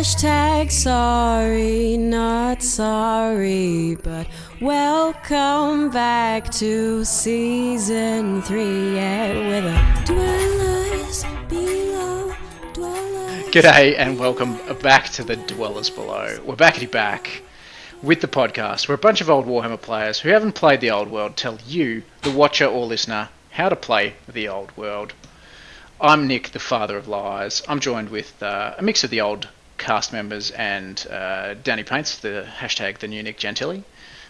Hashtag sorry, not sorry, but welcome back to season 3, yeah, with a dwellers below, dwellers. G'day and welcome back to the Dwellers Below. We're backity back with the podcast. We're a bunch of old Warhammer players who haven't played the old world tell you, the watcher or listener, how to play the old world. I'm Nick, the father of lies. I'm joined with a mix of the old cast members and Danny Paints, the hashtag the new Nick Gentili,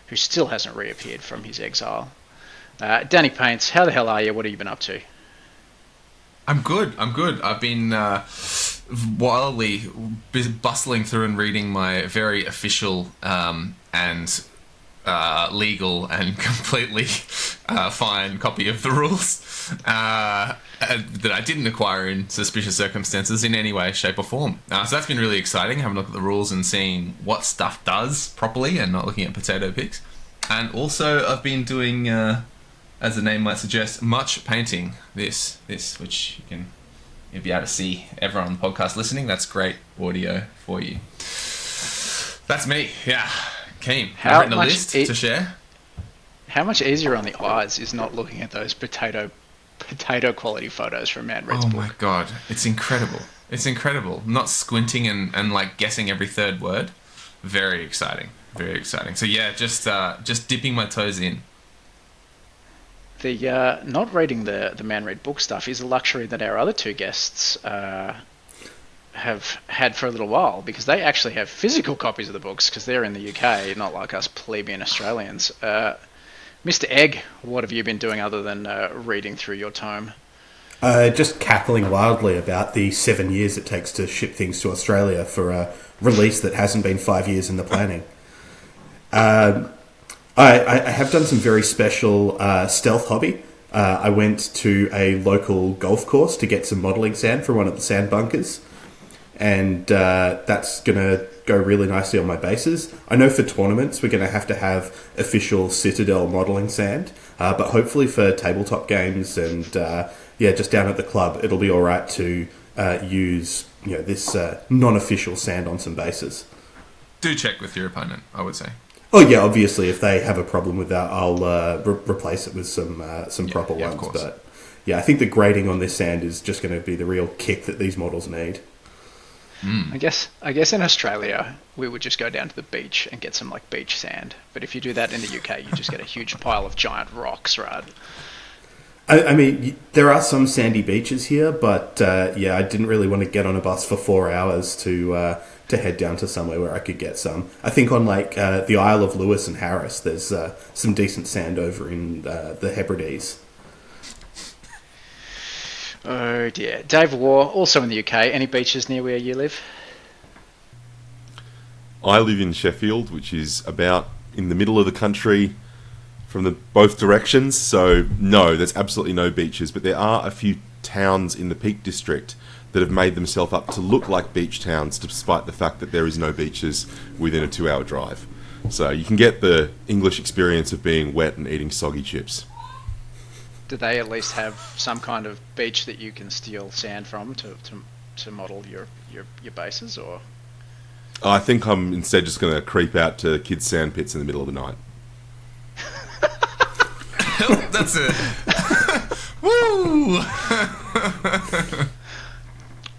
who still hasn't reappeared from his exile. Danny Paints, how the hell are you? What have you been up to? I'm good. I've been wildly bustling through and reading my very official and legal and completely fine copy of the rules that I didn't acquire in suspicious circumstances in any way, shape or form. So that's been really exciting, having a look at the rules and seeing what stuff does properly and not looking at potato picks. And also I've been doing, as the name might suggest, much painting this which you'll be able to see everyone on the podcast listening. That's great audio for you. That's me, yeah. Keen. I've written a list to share. How much easier on the eyes is not looking at those potato quality photos from Man Red's book? Oh my god, it's incredible. It's incredible. Not squinting and like guessing every third word. Very exciting. Very exciting. So yeah, just dipping my toes in. The not reading the Man Red book stuff is a luxury that our other two guests have had for a little while, because they actually have physical copies of the books because they're in the UK, not like us plebeian Australians. Mr. Egg, what have you been doing other than reading through your tome? Just cackling wildly about the 7 years it takes to ship things to Australia for a release that hasn't been 5 years in the planning. I have done some very special stealth hobby. I went to a local golf course to get some modelling sand from one of the sand bunkers, and that's going to go really nicely on my bases. I know for tournaments we're going to have official Citadel modelling sand, but hopefully for tabletop games and just down at the club it'll be alright to use this non-official sand on some bases. Do check with your opponent, I would say. Oh yeah, obviously if they have a problem with that I'll replace it with some proper ones. But yeah, I think the grading on this sand is just going to be the real kick that these models need. I guess in Australia we would just go down to the beach and get some like beach sand. But if you do that in the UK, you just get a huge pile of giant rocks, right? I mean, there are some sandy beaches here, but I didn't really want to get on a bus for 4 hours to head down to somewhere where I could get some. I think on like the Isle of Lewis and Harris, there's some decent sand over in the Hebrides. Oh dear. Dave War, also in the UK. Any beaches near where you live? I live in Sheffield, which is about in the middle of the country from both directions. So no, there's absolutely no beaches. But there are a few towns in the Peak District that have made themselves up to look like beach towns, despite the fact that there is no beaches within a 2-hour drive. So you can get the English experience of being wet and eating soggy chips. Do they at least have some kind of beach that you can steal sand from to model your bases, or? I think I'm instead just going to creep out to kids' sand pits in the middle of the night. That's it. Woo!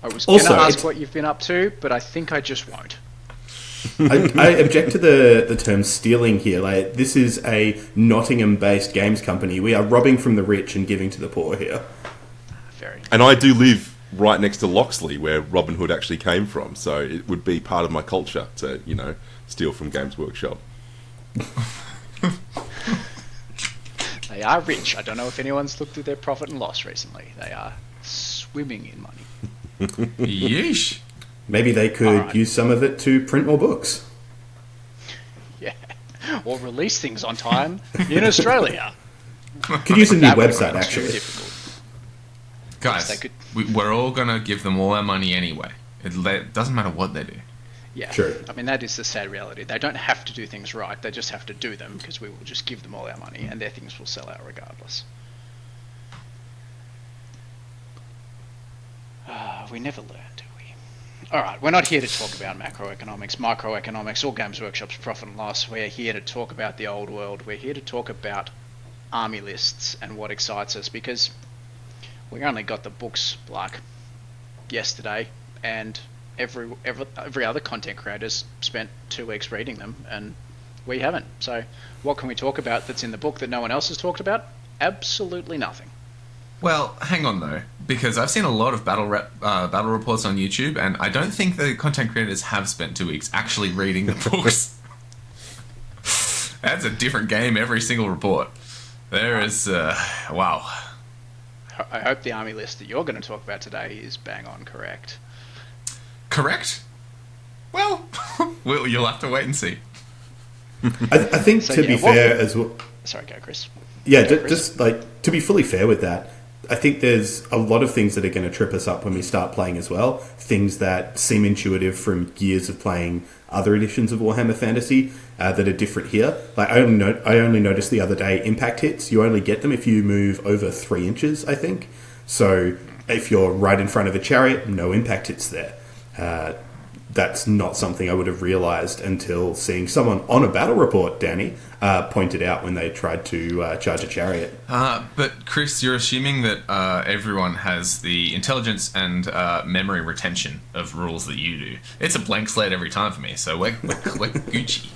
I was going to ask what you've been up to, but I think I just won't. I object to the term stealing here. Like, this is a Nottingham-based games company. We are robbing from the rich and giving to the poor here. And I do live right next to Loxley, where Robin Hood actually came from, so it would be part of my culture to, steal from Games Workshop. They are rich. I don't know if anyone's looked at their profit and loss recently. They are swimming in money. Yeesh. Maybe they could use some of it to print more books. Yeah. Or release things on time in Australia. Could use a new website, actually. Guys, we're all going to give them all our money anyway. It doesn't matter what they do. Yeah, sure. I mean, that is the sad reality. They don't have to do things right. They just have to do them, because we will just give them all our money and their things will sell out regardless. We never learn, do we? Alright, we're not here to talk about macroeconomics, microeconomics, or Games Workshop's profit and loss. We're here to talk about the old world. We're here to talk about army lists and what excites us, because we only got the books like yesterday, and every other content creator's spent 2 weeks reading them, and we haven't. So what can we talk about that's in the book that no one else has talked about? Absolutely nothing. Well, hang on though, because I've seen a lot of battle reports on YouTube, and I don't think the content creators have spent 2 weeks actually reading the books. That's a different game every single report. There is, wow. I hope the army list that you're going to talk about today is bang on correct. Correct? Well, you'll have to wait and see. I think So, to yeah, be fair as well. Sorry, go Chris. Yeah, Go, Chris. just like to be fully fair with that, I think there's a lot of things that are going to trip us up when we start playing as well. Things that seem intuitive from years of playing other editions of Warhammer Fantasy that are different here. Like I only noticed the other day, impact hits, you only get them if you move over 3 inches, I think. So if you're right in front of a chariot, no impact hits there. That's not something I would have realised until seeing someone on a battle report, Danny, pointed out when they tried to charge a chariot. But Chris, you're assuming that everyone has the intelligence and memory retention of rules that you do. It's a blank slate every time for me, so we're Gucci.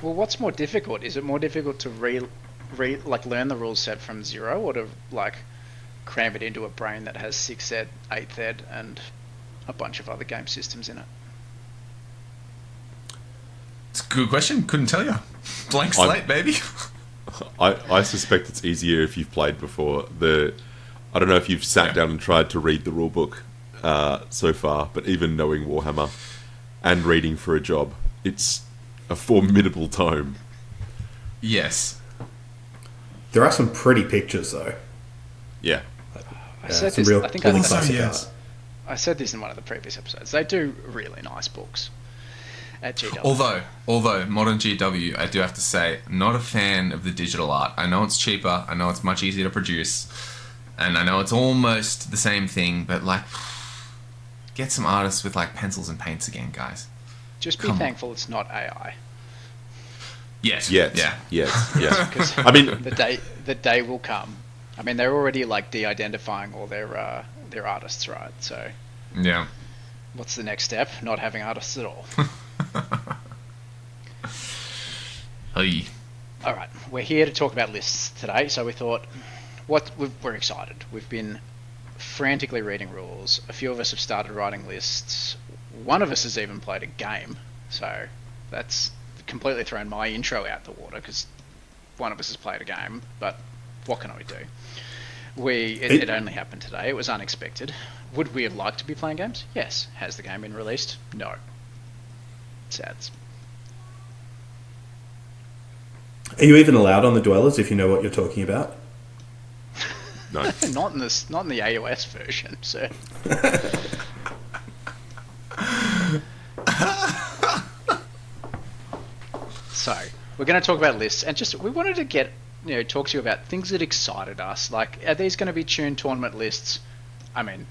Well, what's more difficult? Is it more difficult to learn the rule set from zero, or to like cram it into a brain that has 6th ed, 8th ed, and a bunch of other game systems in it? It's a good question. Couldn't tell you. Blank slate, baby. I suspect it's easier if you've played before. I don't know if you've sat down and tried to read the rulebook so far, but even knowing Warhammer and reading for a job, it's a formidable tome. Yes. There are some pretty pictures, though. Yeah. I said some this. real I think really I classic yes. art. I said this in one of the previous episodes. They do really nice books at GW. Although modern GW, I do have to say, not a fan of the digital art. I know it's cheaper. I know it's much easier to produce, and I know it's almost the same thing. But like, get some artists with like pencils and paints again, guys. Just be thankful it's not AI. Yes. Yes. Yeah. Yes. Yes. Because I mean, the day will come. I mean, they're already like de-identifying all their artists, right? So Yeah. what's the next step? Not having artists at all. Hey. All right, we're here to talk about lists today. So we thought, we're excited. We've been frantically reading rules. A few of us have started writing lists. One of us has even played a game. So that's completely thrown my intro out the water, because one of us has played a game. But what can we do? It only happened today. It was unexpected. Would we have liked to be playing games? Yes. Has the game been released? No. Sads. Are you even allowed on the Dwellers if you know what you're talking about? no. Not in the AOS version, sir. So we're going to talk about lists, and we wanted to talk to you about things that excited us. Like, are these going to be tuned tournament lists? I mean,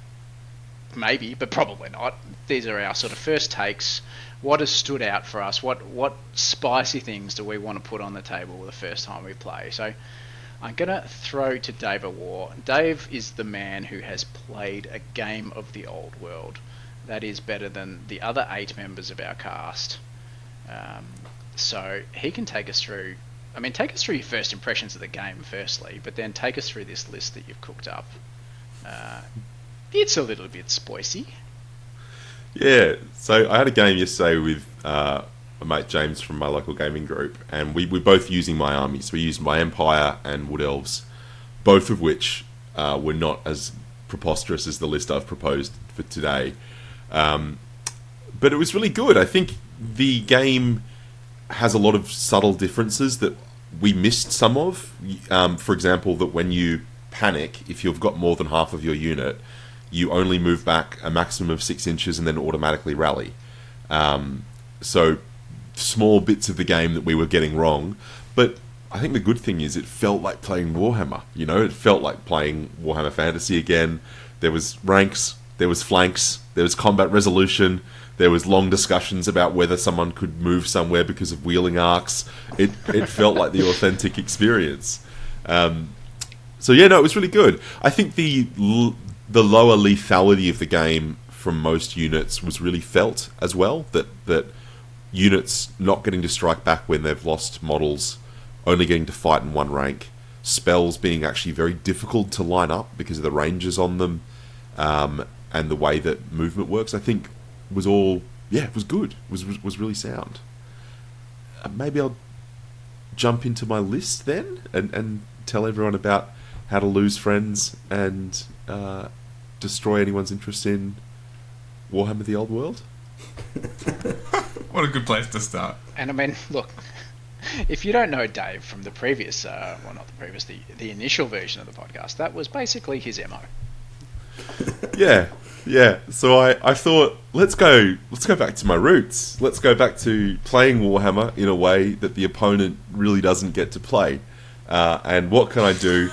maybe, but probably not. These are our sort of first takes. What has stood out for us? What spicy things do we want to put on the table the first time we play? So I'm going to throw to Dave a war. Dave is the man who has played a game of the old world that is better than the other 8 members of our cast. So he can take us through... I mean, take us through your first impressions of the game, firstly, but then take us through this list that you've cooked up. It's a little bit spicy. Yeah, so I had a game yesterday with my mate James from my local gaming group, and we're both using my armies. We used my Empire and Wood Elves, both of which were not as preposterous as the list I've proposed for today. But it was really good. I think the game has a lot of subtle differences that we missed some of. For example, that when you panic, if you've got more than half of your unit, you only move back a maximum of 6 inches and then automatically rally. So small bits of the game that we were getting wrong. But I think the good thing is it felt like playing Warhammer. You know, it felt like playing Warhammer Fantasy again. There was ranks, there was flanks, there was combat resolution, there was long discussions about whether someone could move somewhere because of wheeling arcs. It felt like the authentic experience. So yeah, no, it was really good. I think the lower lethality of the game from most units was really felt as well. That units not getting to strike back when they've lost models, only getting to fight in one rank, spells being actually very difficult to line up because of the ranges on them, and the way that movement works, I think was all, it was good. Was really sound. Maybe I'll jump into my list then and tell everyone about how to lose friends and destroy anyone's interest in Warhammer the Old World. What a good place to start. And I mean, look, if you don't know Dave from the previous, not the previous, the initial version of the podcast, that was basically his MO. Yeah. So I thought, let's go back to my roots. Let's go back to playing Warhammer in a way that the opponent really doesn't get to play. And what can I do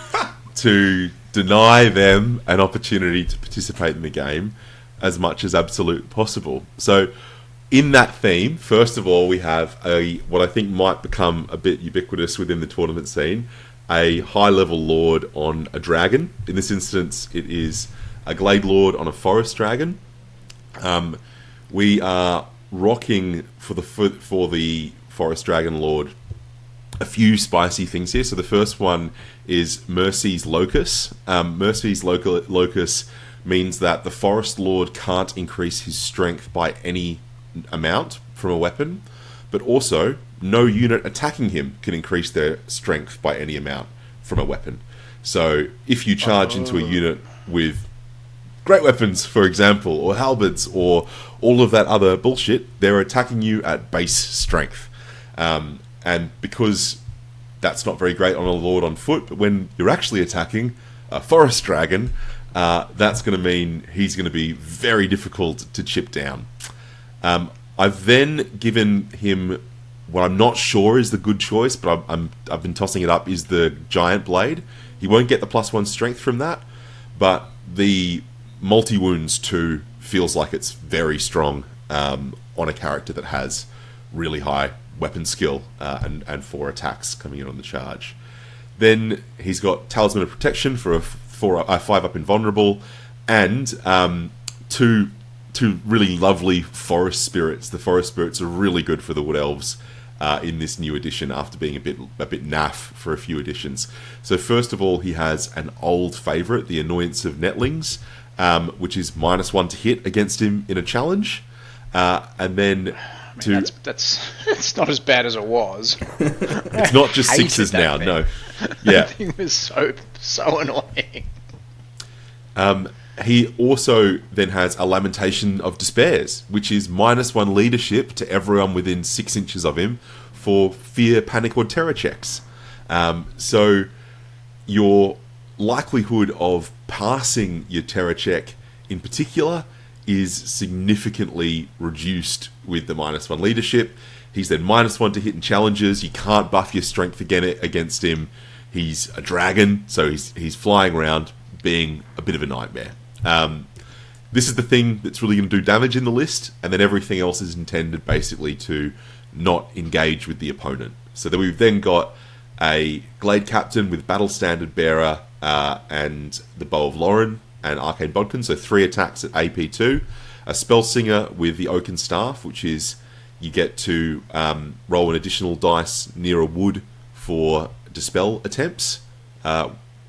to deny them an opportunity to participate in the game as much as absolutely possible? So, in that theme, first of all, we have what I think might become a bit ubiquitous within the tournament scene, a high-level lord on a dragon. In this instance, it is a Glade Lord on a Forest Dragon. We are rocking for the Forest Dragon Lord a few spicy things here. So the first one is Mercy's Locus. Mercy's Locus means that the Forest Lord can't increase his strength by any amount from a weapon, but also no unit attacking him can increase their strength by any amount from a weapon. So if you charge into a unit with great weapons, for example, or halberds, or all of that other bullshit, they're attacking you at base strength. And because that's not very great on a Lord on foot, but when you're actually attacking a Forest Dragon, that's going to mean he's going to be very difficult to chip down. I've then given him what I'm not sure is the good choice, but I've been tossing it up, is the Giant Blade. He won't get the +1 strength from that, but the multi-wounds 2 feels like it's very strong on a character that has really high weapon skill and 4 attacks coming in on the charge. Then he's got Talisman of Protection for a 5-up invulnerable, and two really lovely Forest Spirits. The Forest Spirits are really good for the Wood Elves in this new edition after being a bit naff for a few editions. So first of all, he has an old favourite, the Annoyance of Netlings, which is -1 to hit against him in a challenge, and then that's not as bad as it was. It's not just 6s now. Thing. No, yeah, that thing was so annoying. He also then has a Lamentation of Despairs, which is -1 leadership to everyone within 6 inches of him for fear, panic, or terror checks. So your likelihood of passing your terror check in particular is significantly reduced with the -1 leadership. He's then -1 to hit in challenges. You can't buff your strength again against him. He's a dragon, so he's flying around being a bit of a nightmare. This is the thing that's really going to do damage in the list, and then everything else is intended basically to not engage with the opponent. So then we've then got a Glade Captain with Battle Standard Bearer and the Bow of Lauren and Arcane Bodkin, so 3 attacks at AP2. A Spell Singer with the Oaken Staff, which is you get to roll an additional dice near a wood for Dispel attempts,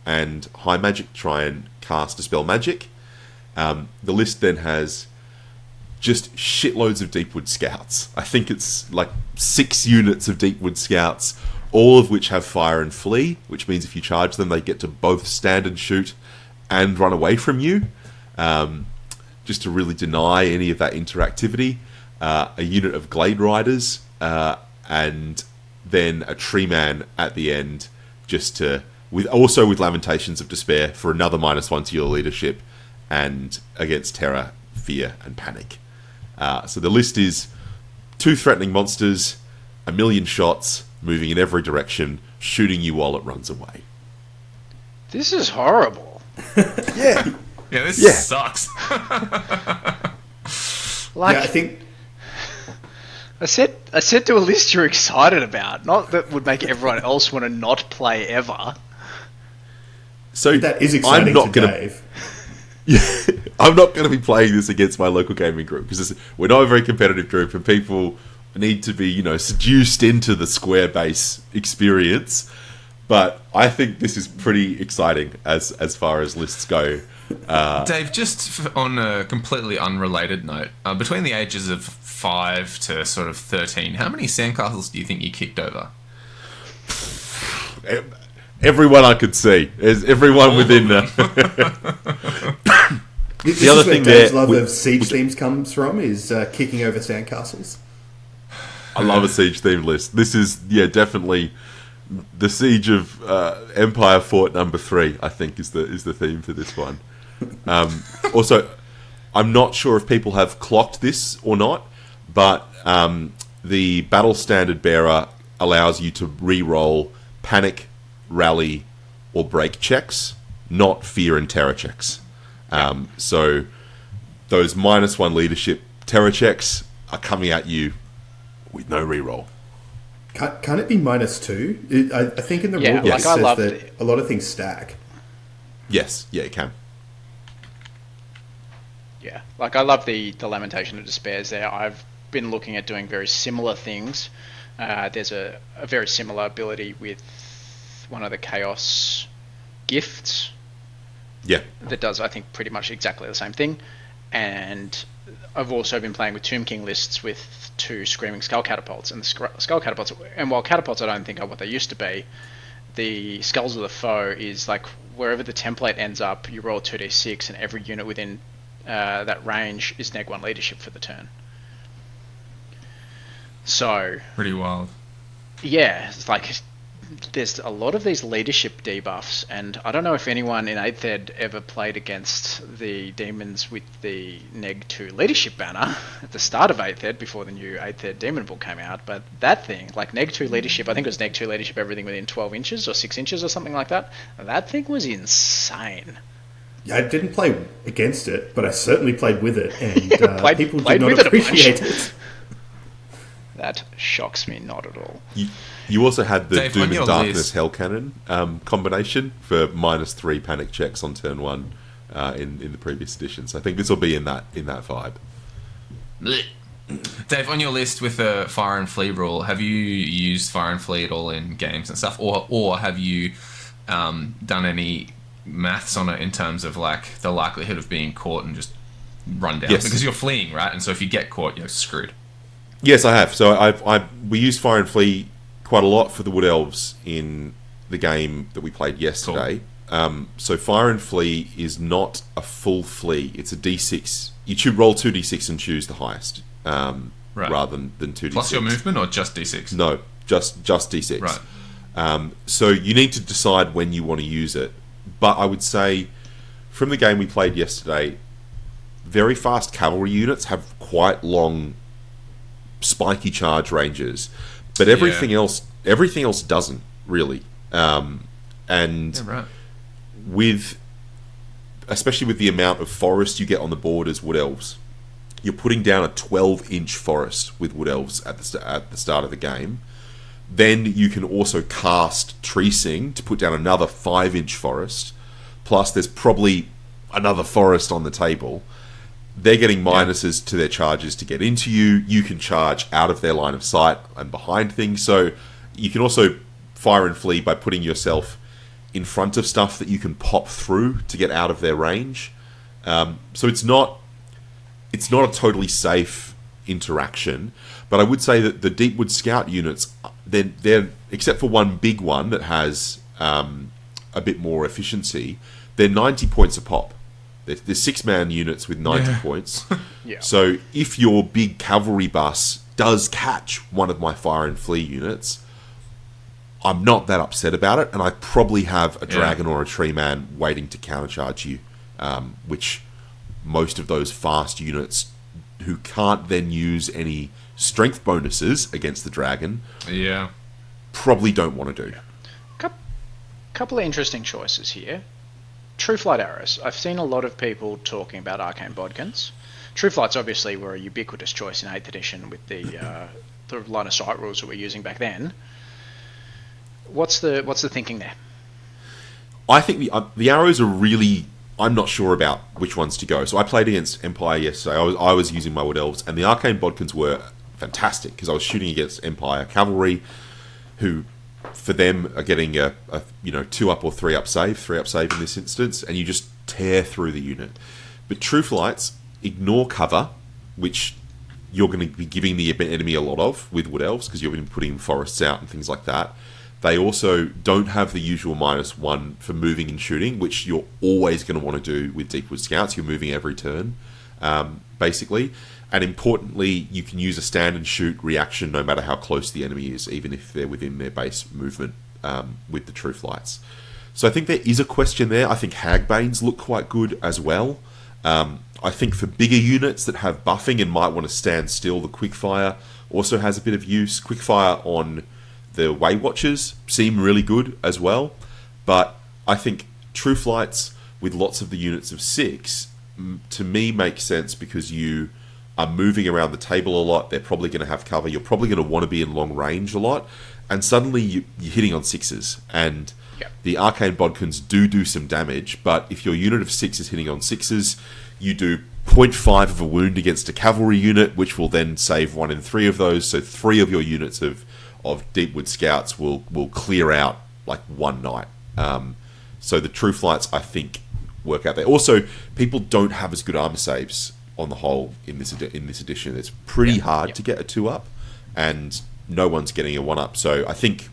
and High Magic, try and cast Dispel Magic. The list then has just shitloads of Deepwood Scouts. I think it's like 6 units of Deepwood Scouts, all of which have Fire and Flee, which means if you charge them, they get to both stand and shoot and run away from you, just to really deny any of that interactivity. A unit of Glade Riders, and then a Tree Man at the end, just to with Lamentations of Despair for another -1 to your leadership, and against terror, fear, and panic. So the list is 2 threatening monsters, 1,000,000 shots, moving in every direction, shooting you while it runs away. This is horrible. Yeah. Yeah, this Yeah. sucks. Like, Yeah, I think I said to a list you're excited about, not that would make everyone else want to not play ever. So that is exciting I'm not to gonna, Dave. I'm not going to be playing this against my local gaming group because we're not a very competitive group, and people need to be, seduced into the square base experience. But I think this is pretty exciting as far as lists go. Dave, just on a completely unrelated note, between the ages of 5 to sort of 13, how many sandcastles do you think you kicked over? Everyone I could see. There's everyone within. This other is where thing Dave's there, love of siege themes comes from, is kicking over sandcastles. I love a siege themed list. This is definitely the Siege of Empire Fort number 3. I think is the theme for this one. Also, I'm not sure if people have clocked this or not, but the battle standard bearer allows you to re-roll panic, rally, or break checks, not fear and terror checks. So those -1 leadership terror checks are coming at you with no re-roll. Can't it be -2? I think in the rulebook like it I says love that it. a lot of things stack. Yes, yeah, it can. Yeah, like I love the Lamentation of Despairs there. I've been looking at doing very similar things. There's a very similar ability with one of the Chaos gifts Yeah. that does, I think, pretty much exactly the same thing. And I've also been playing with Tomb King lists with 2 Screaming Skull Catapults. And the Skull Catapults, and while Catapults I don't think are what they used to be, the Skulls of the Foe is like wherever the template ends up, you roll 2d6, and every unit within that range is -1 leadership for the turn. So Pretty wild. yeah, it's like there's a lot of these leadership debuffs, and I don't know if anyone in 8th Ed ever played against the demons with the -2 leadership banner at the start of 8th Ed before the new 8th Ed demon book came out, but that thing, like -2 leadership, I think it was -2 leadership everything within 12 inches or 6 inches or something like that. That thing was insane. Yeah, I didn't play against it, but I certainly played with it, and people played did not with it a bunch. appreciate it. That shocks me not at all. You also had the Dave, on Doom your and Darkness list- Hell Cannon combination for -3 panic checks on turn 1 in the previous edition. So I think this will be in that vibe. Dave, on your list with the Fire and Flee rule, have you used Fire and Flee at all in games and stuff, or have you done any maths on it in terms of like the likelihood of being caught and just run down? Yes. Because you're fleeing, right? And so if you get caught, you're screwed. Yes, I have. So we used Fire and Flee quite a lot for the Wood Elves in the game that we played yesterday. Cool. So Fire and Flee is not a full flee; it's a D6. You should roll 2d6 and choose the highest, rather than 2d6. Plus your movement, or just D6? No, just D6. Right. So you need to decide when you want to use it. But I would say, from the game we played yesterday, very fast cavalry units have quite long, spiky charge ranges, but everything else doesn't really. Especially with the amount of forest you get on the board as Wood Elves, you're putting down a 12-inch forest with Wood Elves at the start of the game. Then you can also cast Treesing to put down another 5-inch forest. Plus, there's probably another forest on the table. They're getting minuses to their charges to get into you. You can charge out of their line of sight and behind things. So you can also Fire and Flee by putting yourself in front of stuff that you can pop through to get out of their range. So it's not a totally safe interaction. But I would say that the Deepwood Scout units, they're except for one big one that has a bit more efficiency, they're 90 points a pop. They're 6-man units with 90 points. Yeah. So if your big cavalry bus does catch one of my Fire and Flee units, I'm not that upset about it, and I probably have a dragon or a tree man waiting to countercharge you, which most of those fast units who can't then use any strength bonuses against the dragon probably don't want to do. Couple of interesting choices here. True Flight arrows. I've seen a lot of people talking about arcane bodkins. True Flights obviously were a ubiquitous choice in 8th edition with the line of sight rules that we're using back then. What's the thinking there? I think the arrows are really... I'm not sure about which ones to go. So I played against Empire yesterday. I was using my Wood Elves, and the arcane bodkins were fantastic because I was shooting against Empire cavalry, who for them are getting a 2-up or 3-up save, 3-up save in this instance, and you just tear through the unit. But True Flights ignore cover, which you're going to be giving the enemy a lot of with Wood Elves because you're going to be putting forests out and things like that. They also don't have the usual -1 for moving and shooting, which you're always going to want to do with Deepwood Scouts. You're moving every turn, basically. And importantly, you can use a stand and shoot reaction no matter how close the enemy is, even if they're within their base movement with the True Flights. So I think there is a question there. I think Hagbanes look quite good as well. I think for bigger units that have buffing and might want to stand still, the Quickfire also has a bit of use. Quickfire on the Way Watchers seem really good as well, but I think True Flights with lots of the units of 6 to me makes sense because you are moving around the table a lot. They're probably going to have cover. You're probably going to want to be in long range a lot, and suddenly you're hitting on 6s. And the arcane bodkins do some damage, but if your unit of 6 is hitting on 6s, you do 0.5 of a wound against a cavalry unit, which will then save 1 in 3 of those. So 3 of your units of Deepwood Scouts will clear out like one night. So the True Flights, I think, work out there. Also, people don't have as good armor saves on the whole in this edition. It's pretty hard to get a 2-up, and no one's getting a 1-up. So I think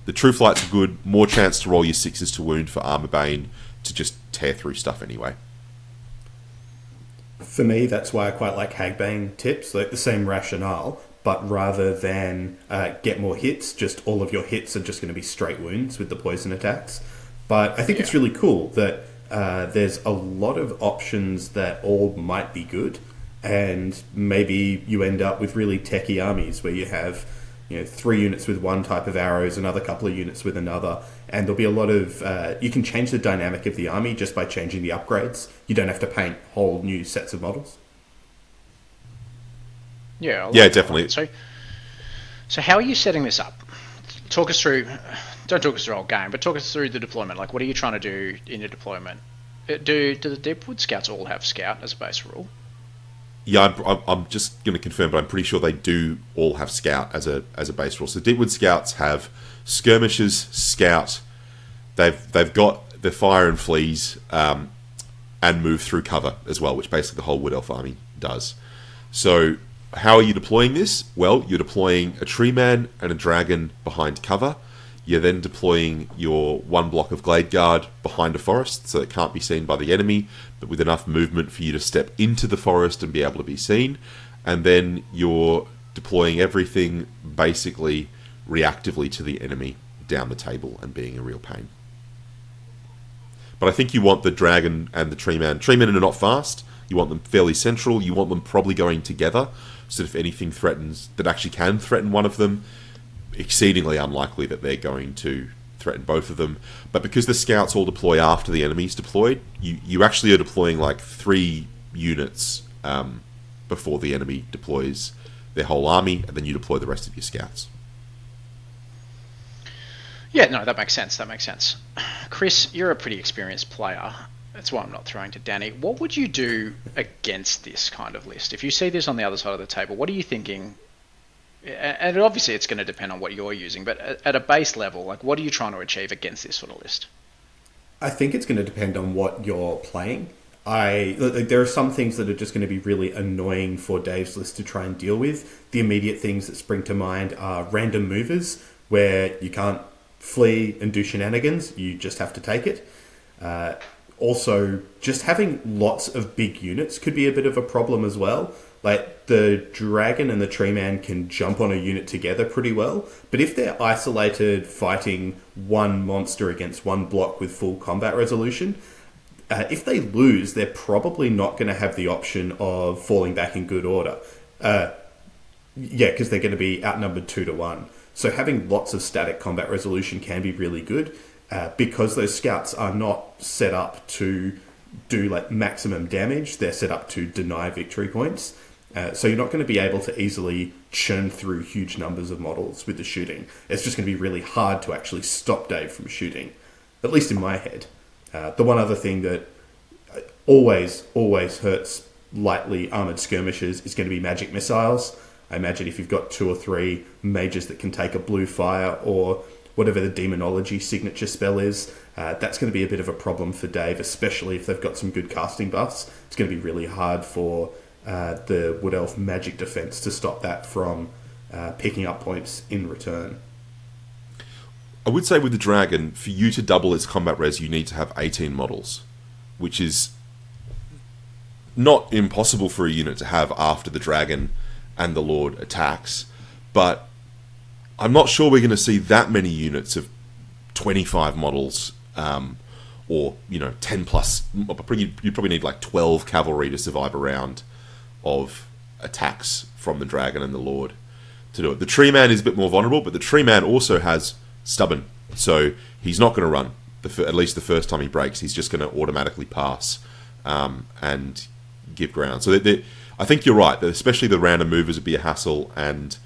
the True Flights are good. More chance to roll your 6s to wound for Armor Bane to just tear through stuff anyway. For me, that's why I quite like Hagbane tips, like the same rationale, but rather than get more hits, just all of your hits are just going to be straight wounds with the poison attacks. But I think it's really cool that there's a lot of options that all might be good, and maybe you end up with really techie armies where you have 3 units with one type of arrows, another couple of units with another, and there'll be a lot of... you can change the dynamic of the army just by changing the upgrades. You don't have to paint whole new sets of models. Yeah, definitely. So how are you setting this up? Talk us through... Don't talk us through the whole game, but talk us through the deployment. Like, what are you trying to do in your deployment? Do the Deepwood Scouts all have Scout as a base rule? Yeah, I'm just going to confirm, but I'm pretty sure they do all have Scout as a base rule. So Deepwood Scouts have Skirmishers, Scout. They've got the Fire and Fleas, and move through cover as well, which basically the whole Wood Elf army does. So how are you deploying this? Well, you're deploying a Tree Man and a Dragon behind cover. You're then deploying your 1 block of Glade Guard behind a forest, so it can't be seen by the enemy, but with enough movement for you to step into the forest and be able to be seen. And then you're deploying everything basically reactively to the enemy down the table and being a real pain. But I think you want the Dragon and the Tree Man. Tree Men are not fast. You want them fairly central. You want them probably going together, so that if anything threatens, that actually can threaten one of them, exceedingly unlikely that they're going to threaten both of them. But because the Scouts all deploy after the enemy's deployed, you actually are deploying like 3 units before the enemy deploys their whole army, and then you deploy the rest of your Scouts. Yeah, no, that makes sense. Chris, you're a pretty experienced player. That's why I'm not throwing to Danny. What would you do against this kind of list? If you see this on the other side of the table, what are you thinking? And obviously it's going to depend on what you're using, but at a base level, like, what are you trying to achieve against this sort of list? I think it's going to depend on what you're playing. There are some things that are just going to be really annoying for Dave's list to try and deal with. The immediate things that spring to mind are random movers, where you can't flee and do shenanigans, you just have to take it. Also, just having lots of big units could be a bit of a problem as well. Like, the Dragon and the Tree Man can jump on a unit together pretty well, but if they're isolated fighting one monster against one block with full combat resolution, if they lose, they're probably not going to have the option of falling back in good order. Because they're going to be outnumbered 2-1. So having lots of static combat resolution can be really good. because those scouts are not set up to do like maximum damage, they're set up to deny victory points. So you're not going to be able to easily churn through huge numbers of models with the shooting. It's just going to be really hard to actually stop Dave from shooting, at least in my head. The one other thing that always hurts lightly armoured skirmishers is going to be magic missiles. I imagine if you've got 2 or 3 mages that can take a blue fire or whatever the demonology signature spell is, that's going to be a bit of a problem for Dave, especially if they've got some good casting buffs. It's going to be really hard for the Wood Elf magic defense to stop that from picking up points in return. I would say with the dragon, for you to double its combat res, you need to have 18 models, which is not impossible for a unit to have after the dragon and the lord attacks, but I'm not sure we're going to see that many units of 25 models, or 10 plus. You probably need like 12 cavalry to survive a round of attacks from the dragon and the lord to do it. The tree man is a bit more vulnerable, but the tree man also has stubborn, so he's not going to run. At least the first time he breaks, he's just going to automatically pass and give ground. So I think you're right, that especially the random movers would be a hassle, and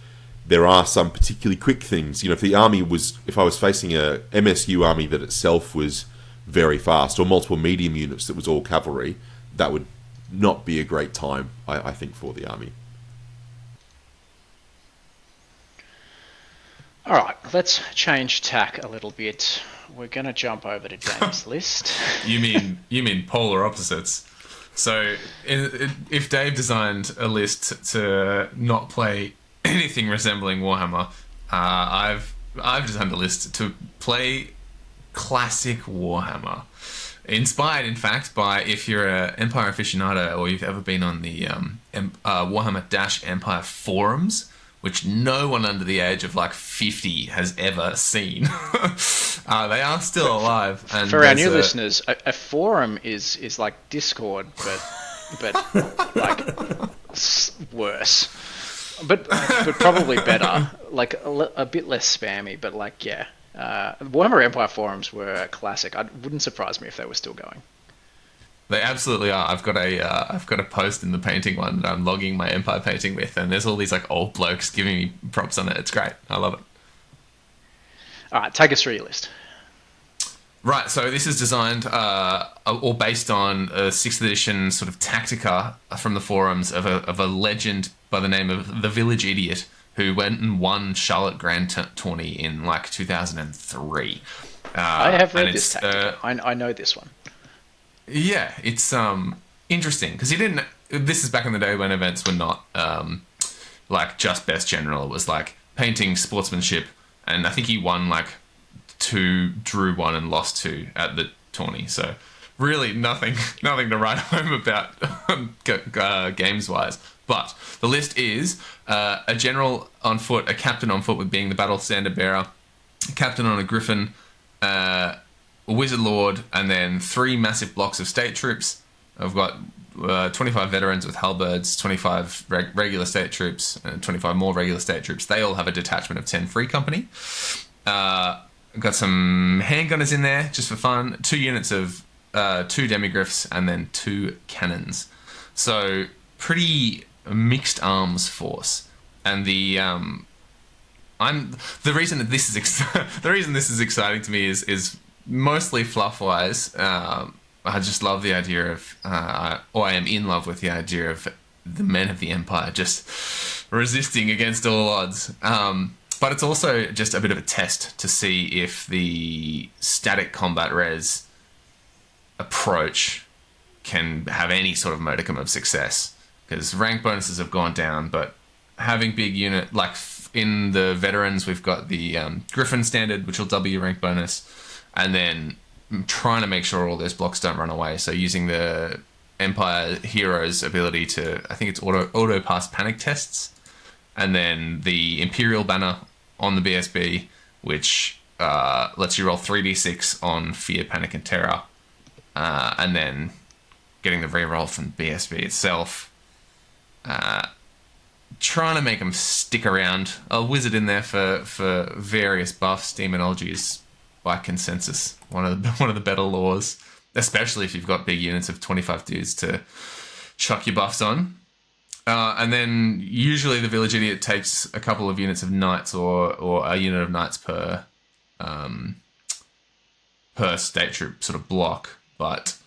there are some particularly quick things. If I was facing a MSU army that itself was very fast, or multiple medium units that was all cavalry, that would not be a great time, I think, for the army. All right, let's change tack a little bit. We're going to jump over to Dave's list. You mean polar opposites? So if Dave designed a list to not play anything resembling Warhammer, I've designed a list to play classic Warhammer. Inspired, in fact, by, if you're an Empire aficionado or you've ever been on the Warhammer-Empire forums, which no one under the age of like 50 has ever seen. They are still alive. And for our new listeners, a forum is like Discord, but like worse. But probably better, like a bit less spammy, but like, yeah. Warhammer Empire forums were a classic. It wouldn't surprise me if they were still going. They absolutely are. I've got a post in the painting one that I'm logging my Empire painting with, and there's all these like old blokes giving me props on it. It's great. I love it. All right, take us through your list. Right, so this is designed or based on a 6th edition sort of Tactica from the forums of a legend by the name of the Village Idiot, who went and won Charlotte Grand Tourney in like 2003. I have read this Tactica. I know this one. Yeah, it's interesting because he didn't. This is back in the day when events were not like just best general. It was like painting, sportsmanship, and I think he won like 2, drew 1, and lost 2 at the tourney. So really nothing to write home about games wise. But the list is a general on foot, a captain on foot with being the battle standard bearer, a captain on a griffin, a wizard lord, and then 3 massive blocks of state troops. I've got 25 veterans with halberds, 25 regular state troops, and 25 more regular state troops. They all have a detachment of 10 free company. I've got some handgunners in there just for fun, 2 units of 2 demigriffs, and then 2 cannons. So pretty mixed arms force. And the reason that this is exciting to me is mostly fluff wise. I just love the idea of, or I am in love with the idea of the men of the Empire just resisting against all odds. But it's also just a bit of a test to see if the static combat res approach can have any sort of modicum of success. Because rank bonuses have gone down, but having big unit, like in the veterans, we've got the Griffin standard, which will double your rank bonus, and then trying to make sure all those blocks don't run away. So using the Empire hero's ability to, I think it's auto pass panic tests, and then the Imperial banner on the BSB, which lets you roll 3d6 on fear, panic, and terror, and then getting the reroll from BSB itself. Trying to make them stick around. A wizard in there for various buffs. Demonology is by consensus. One of the better laws, especially if you've got big units of 25 dudes to chuck your buffs on. And then usually the Village Idiot takes a couple of units of knights or a unit of knights per state troop sort of block. But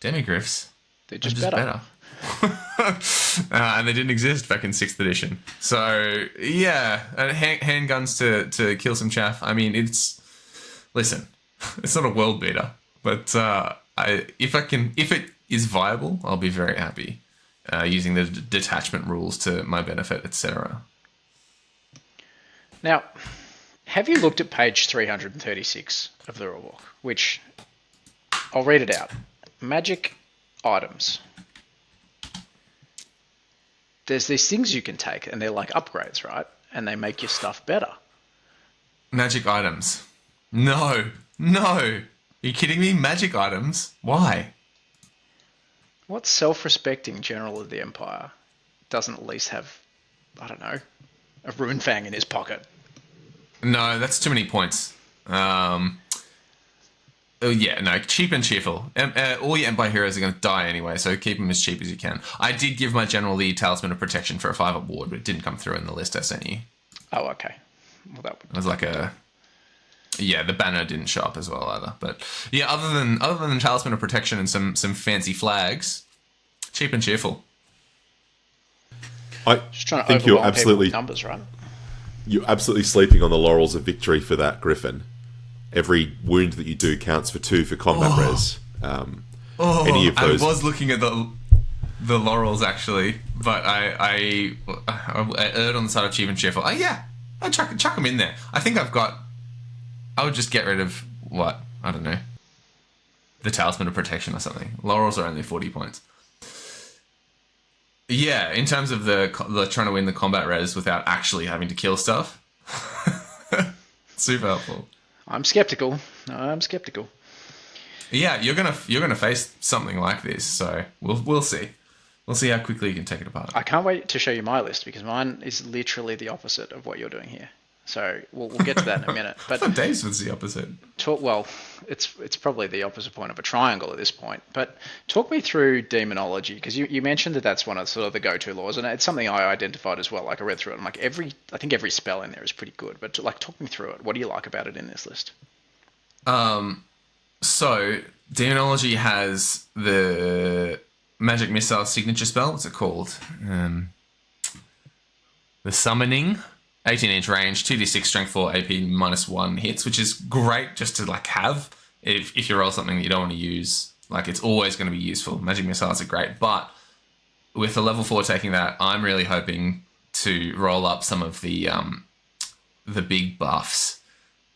Demigryphs, They're just better. And they didn't exist back in 6th edition. So, yeah, handguns to kill some chaff. I mean, listen, it's not a world beater, but if it is viable, I'll be very happy using the detachment rules to my benefit, etc. Now, have you looked at page 336 of the rulebook, which I'll read it out. Magic items. There's these things you can take, and they're like upgrades, right? And they make your stuff better. Magic items. No. Are you kidding me? Magic items? Why? What self-respecting general of the Empire doesn't at least have, I don't know, a Rune Fang in his pocket? No, that's too many points. Cheap and cheerful. All your Empire heroes are going to die anyway, so keep them as cheap as you can. I did give my general the Talisman of Protection for a 5 award, but it didn't come through in the list I sent you. Oh, okay. Well, it was like the banner didn't show up as well either. But yeah, other than Talisman of Protection and some fancy flags, cheap and cheerful. I just trying to think you're overwhelm people absolutely with numbers, right? You're absolutely sleeping on the laurels of victory for that Griffin. Every wound that you do counts for 2 for combat res. Any of those. I was looking at the laurels actually, but I erred on the side of cheap and cheerful. I chuck them in there. I think I would just get rid of what? I don't know. The Talisman of Protection or something. Laurels are only 40 points. Yeah, in terms of the trying to win the combat res without actually having to kill stuff. Super helpful. I'm skeptical. Yeah, you're gonna face something like this, so we'll see. We'll see how quickly you can take it apart. I can't wait to show you my list because mine is literally the opposite of what you're doing here. So we'll get to that in a minute. But I thought Dave's was the opposite. It's probably the opposite point of a triangle at this point. But talk me through demonology, because you mentioned that's one of sort of the go-to laws, and it's something I identified as well. Like I read through it, and I think every spell in there is pretty good. But talk me through it. What do you like about it in this list? So demonology has the magic missile signature spell. What's it called? The summoning. 18-inch range, 2d6 strength 4 AP -1 hits, which is great just to have if you roll something that you don't want to use. It's always going to be useful. Magic missiles are great, but with the level 4 taking that, I'm really hoping to roll up some of the big buffs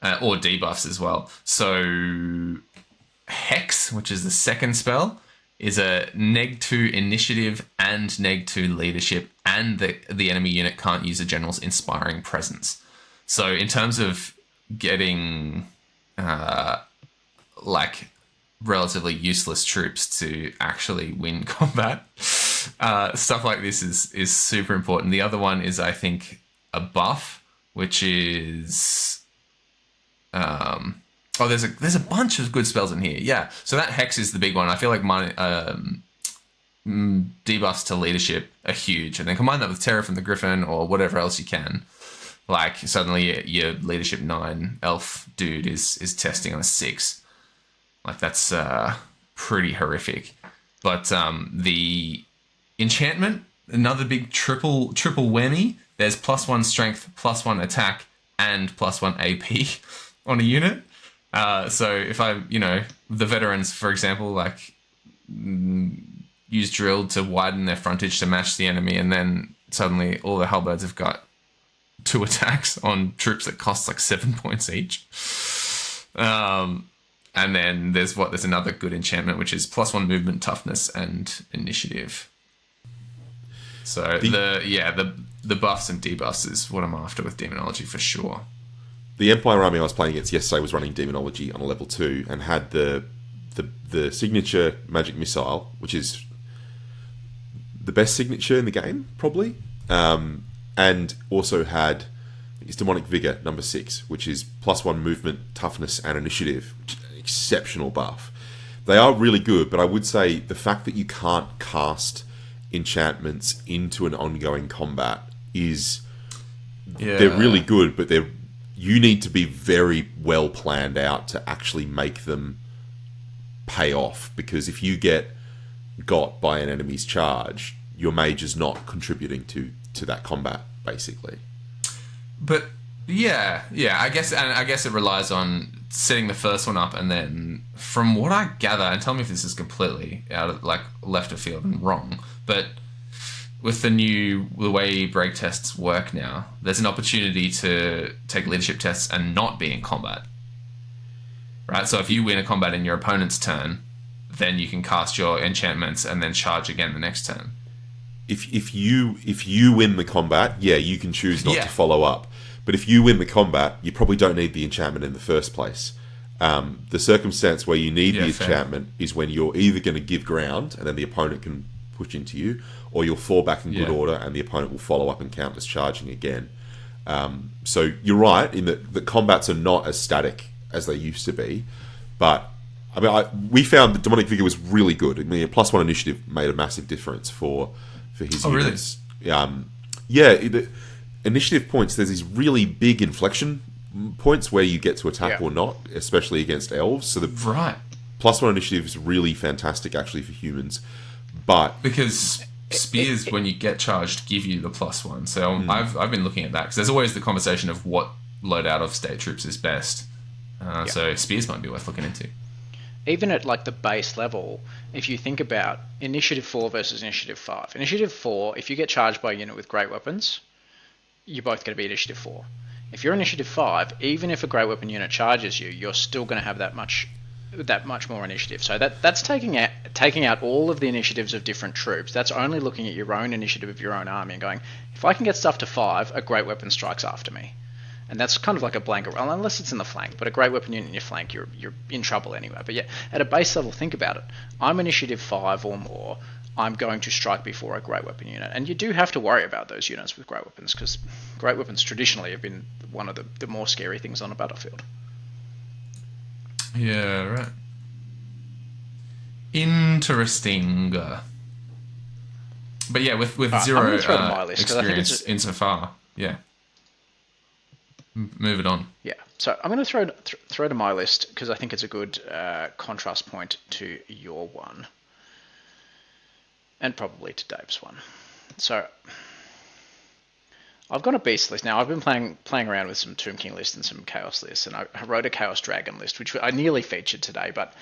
or debuffs as well. So Hex, which is the second spell, is a -2 initiative and -2 leadership, and the enemy unit can't use a general's inspiring presence. So in terms of getting relatively useless troops to actually win combat, stuff like this is super important. The other one is, I think, a buff, which is there's a bunch of good spells in here. Yeah, so that Hex is the big one. I feel like my debuffs to leadership are huge, and then combine that with Terror from the Griffin or whatever else you can. Suddenly your leadership 9 elf dude is testing on a 6. That's pretty horrific. But the enchantment, another big triple whammy. There's +1 strength, +1 attack, and +1 AP on a unit. So if the veterans, for example, use drill to widen their frontage to match the enemy, and then suddenly all the halberds have got 2 attacks on troops that cost 7 points each. And then there's another good enchantment, which is +1 movement, toughness, and initiative. So the buffs and debuffs is what I'm after with demonology for sure. The Empire army I was playing against yesterday was running demonology on a level 2 and had the signature magic missile, which is the best signature in the game, probably, and also had is Demonic Vigor, number 6, which is +1 movement, toughness, and initiative. Exceptional buff. They are really good, but I would say the fact that you can't cast enchantments into an ongoing combat is... They're really good, but you need to be very well planned out to actually make them pay off, because if you get got by an enemy's charge, your mage is not contributing to that combat, basically. But I guess it relies on setting the first one up, and then from what I gather, and tell me if this is completely out of left of field and wrong, but with the way break tests work now, there's an opportunity to take leadership tests and not be in combat. Right? So if you win a combat in your opponent's turn, then you can cast your enchantments and then charge again the next turn. If you win the combat, you can choose not to follow up. But if you win the combat, you probably don't need the enchantment in the first place. The circumstance where you need the enchantment is when you're either going to give ground and then the opponent can push into you, or you'll fall back in good order and the opponent will follow up and count as charging again. So you're right in that the combats are not as static as they used to be, but I mean, we found that Demonic Vigor was really good. I mean, a +1 initiative made a massive difference for his units. Really? The initiative points, there's these really big inflection points where you get to attack or not, especially against elves. So the +1 initiative is really fantastic, actually, for humans. But because spears, when you get charged, give you the +1. So I've been looking at that, because there's always the conversation of what loadout of state troops is best. So spears might be worth looking into. Even at the base level, if you think about Initiative 4 versus Initiative 5. Initiative 4, if you get charged by a unit with great weapons, you're both going to be Initiative 4. If you're Initiative 5, even if a great weapon unit charges you, you're still going to have that much more initiative. So that's taking out all of the initiatives of different troops. That's only looking at your own initiative of your own army and going, if I can get stuff to 5, a great weapon strikes after me. And that's kind of like a blanket rule, unless it's in the flank. But a great weapon unit in your flank, you're in trouble anyway. But at a base level, think about it. I'm Initiative 5 or more. I'm going to strike before a great weapon unit. And you do have to worry about those units with great weapons, because great weapons traditionally have been one of the more scary things on a battlefield. Yeah, right. Interesting. But with zero experience insofar, move it on. Yeah, so I'm going to throw to my list, because I think it's a good contrast point to your one, and probably to Dave's one. So I've got a beast list now. I've been playing around with some Tomb King lists and some Chaos lists, and I wrote a Chaos Dragon list, which I nearly featured today, but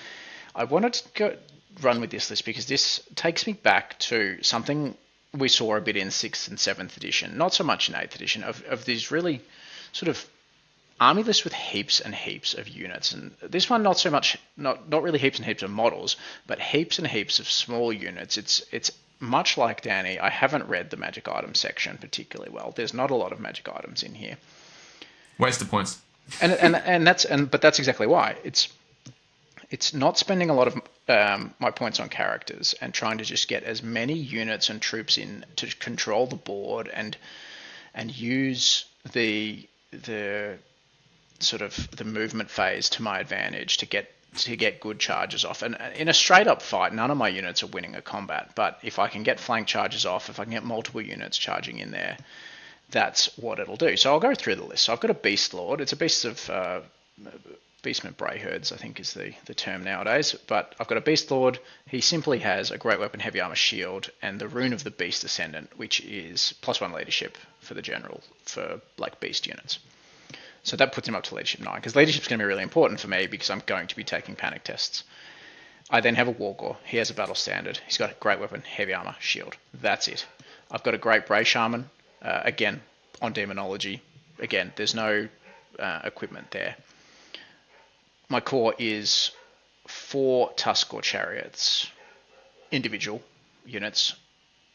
I wanted to run with this list because this takes me back to something we saw a bit in 6th and 7th edition, not so much in 8th edition, of these really sort of army lists with heaps and heaps of units. And this one, not so much, not really heaps and heaps of models, but heaps and heaps of small units. It's much like Danny. I haven't read the magic items section particularly well. There's not a lot of magic items in here. Waste of points. But that's exactly why. It's not spending a lot of my points on characters and trying to just get as many units and troops in to control the board and use the sort of the movement phase to my advantage to get good charges off. And in a straight up fight, none of my units are winning a combat, but if I can get flank charges off, if I can get multiple units charging in there, that's what it'll do. So I'll go through the list. So I've got a Beast Lord. It's a Beast of Beastmen Brayherds, I think is the term nowadays. But I've got a Beast Lord. He simply has a great weapon, heavy armor, shield, and the rune of the Beast Ascendant, which is +1 leadership for the general for beast units. So that puts him up to leadership 9, because leadership's going to be really important for me because I'm going to be taking panic tests. I then have a Wargore. He has a battle standard. He's got a great weapon, heavy armor, shield. That's it. I've got a great Bray Shaman, again, on demonology. Again, there's no equipment there. My core is 4 Tuskor chariots, individual units,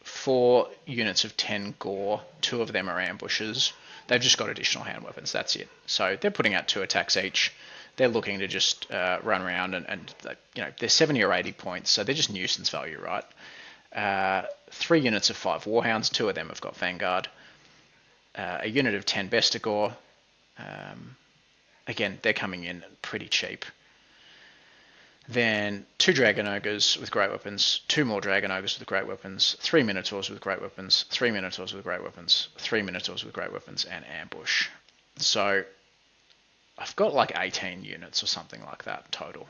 4 units of 10 Gore, 2 of them are ambushes. They've just got additional hand weapons, that's it. So they're putting out 2 attacks each. They're looking to just run around and they're 70 or 80 points, so they're just nuisance value, right? 3 units of 5 Warhounds, 2 of them have got Vanguard. a unit of 10 Bestigor. Again, they're coming in pretty cheap. Then 2 Dragon Ogres with great weapons, 2 more Dragon Ogres with great weapons, 3 Minotaurs with great weapons, 3 Minotaurs with great weapons, 3 Minotaurs with great weapons, and Ambush. So I've got like 18 units or something like that total.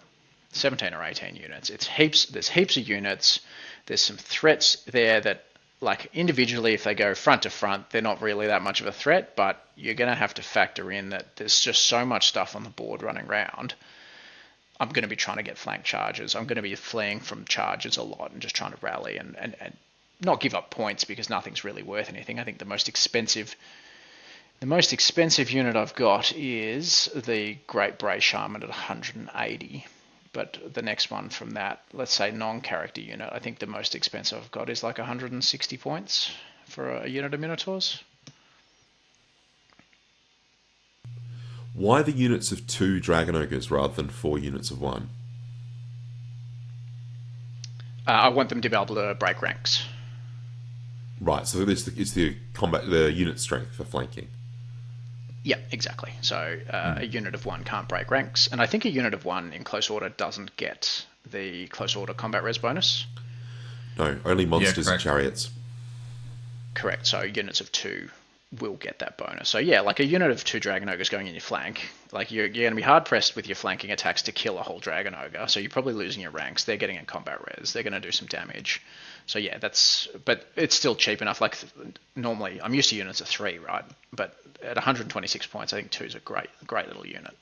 17 or 18 units. It's heaps. There's heaps of units. There's some threats there that, like, individually, if they go front to front, they're not really that much of a threat, but you're going to have to factor in that there's just so much stuff on the board running around. I'm going to be trying to get flank charges. I'm going to be fleeing from charges a lot and just trying to rally and not give up points because nothing's really worth anything. I think the most expensive unit I've got is the Great Bray Shaman at 180. But the next one from that, let's say non-character unit, I think the most expensive I've got is like 160 points for a unit of Minotaurs. Why the units of 2 Dragon Ogres rather than 4 units of 1? I want them to be able to break ranks. Right, so it's the unit strength for flanking. Yeah, exactly. So a unit of 1 can't break ranks, and I think a unit of 1 in close order doesn't get the close order combat res bonus. No, only monsters and chariots. Correct. So units of 2 will get that bonus. So yeah, like a unit of 2 Dragon Ogres going in your flank, like you're going to be hard pressed with your flanking attacks to kill a whole Dragon Ogre. So you're probably losing your ranks. They're getting a combat res. They're going to do some damage. So yeah, but it's still cheap enough. Like normally, I'm used to units of 3, right? But at 126 points, I think 2 is a great little unit.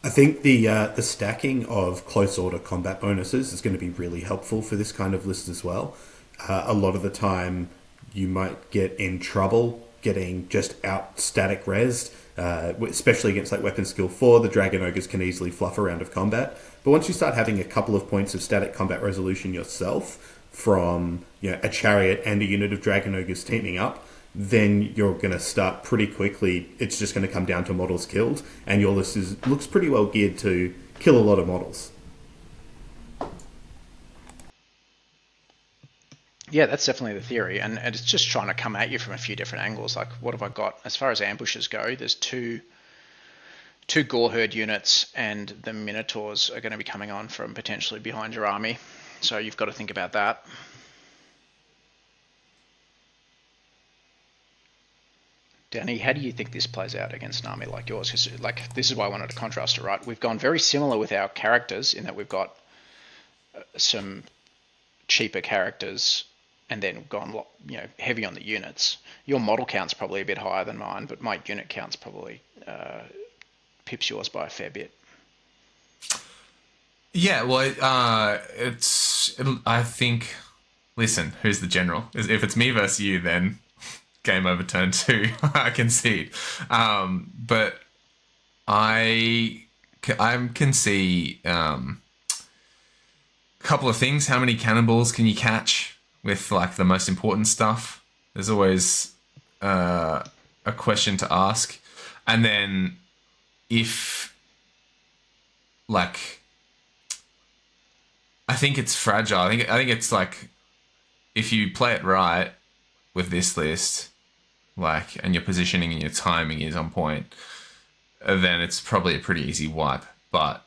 I think the stacking of close order combat bonuses is going to be really helpful for this kind of list as well. A lot of the time, you might get in trouble getting just out static resed, especially against like weapon skill 4. The Dragon Ogres can easily fluff a round of combat. But once you start having a couple of points of static combat resolution yourself from a chariot and a unit of Dragon Ogres teaming up, then you're going to start pretty quickly. It's just going to come down to models killed, and your list looks pretty well geared to kill a lot of models. Yeah, that's definitely the theory, and it's just trying to come at you from a few different angles. Like, what have I got? As far as ambushes go, there's two Gore Herd units, and the Minotaurs are going to be coming on from potentially behind your army. So you've got to think about that. Danny, how do you think this plays out against an army like yours? Because like, this is why I wanted to contrast it, right? We've gone very similar with our characters in that we've got some cheaper characters and then gone heavy on the units. Your model count's probably a bit higher than mine, but my unit count's probably pips yours by a fair bit. Yeah, well, I think. Listen, who's the general? If it's me versus you, then game over turn 2. I concede. But I can see a couple of things. How many cannonballs can you catch with like the most important stuff? There's always a question to ask. And then if like, I think it's fragile. I think it's like, if you play it right with this list, like, and your positioning and your timing is on point, then it's probably a pretty easy wipe. But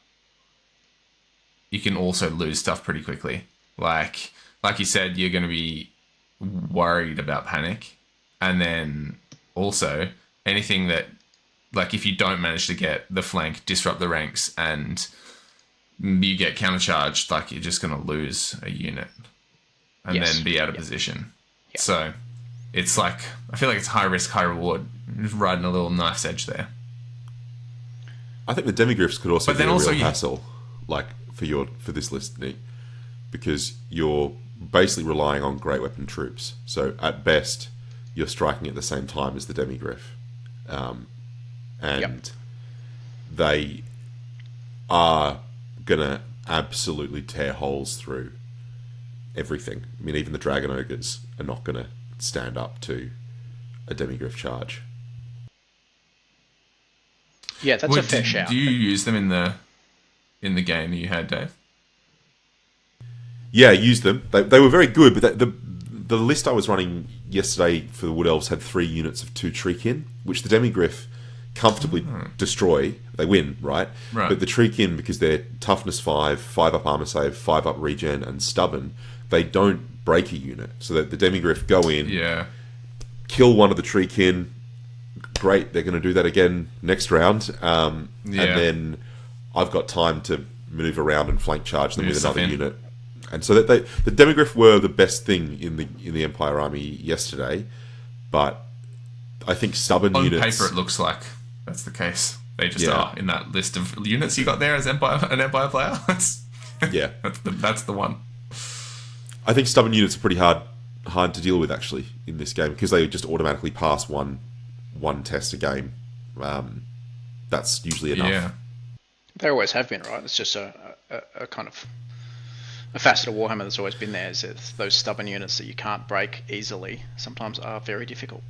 you can also lose stuff pretty quickly. Like you said, you're going to be worried about panic. And then also anything that, like, if you don't manage to get the flank, disrupt the ranks, and you get countercharged, like, you're just going to lose a unit and then be out of position. Yep. So it's like, I feel like it's high risk, high reward. Just riding a little knife's edge there. I think the demigriffs could also be a real hassle, like for this list, Nick, because you're basically relying on great weapon troops. So at best, you're striking at the same time as the demigriff, and they are gonna absolutely tear holes through everything. I mean, even the Dragon Ogres are not gonna stand up to a demigriff charge. Yeah, that's a fair shout. Do you use them in the game that you had, Dave? Yeah, I used them. They were very good, but the list I was running yesterday for the Wood Elves had 3 units of 2 Treekin, which the Demigryph comfortably destroy. They win, right? But the Treekin, because they're toughness 5, 5 up armor save, 5 up regen, and stubborn, they don't break a unit. So that the Demigryph go in, kill one of the Treekin. Great, they're going to do that again next round. And then I've got time to move around and flank charge them with another unit. And so that the Demigryph were the best thing in the Empire army yesterday, but I think stubborn units... On paper, it looks like that's the case. They just are in that list of units you got there as an Empire player. That's the one. I think stubborn units are pretty hard to deal with, actually, in this game, because they just automatically pass one test a game. That's usually enough. Yeah. They always have been, right? It's just a kind of a facet of Warhammer that's always been there, is that those stubborn units that you can't break easily sometimes are very difficult.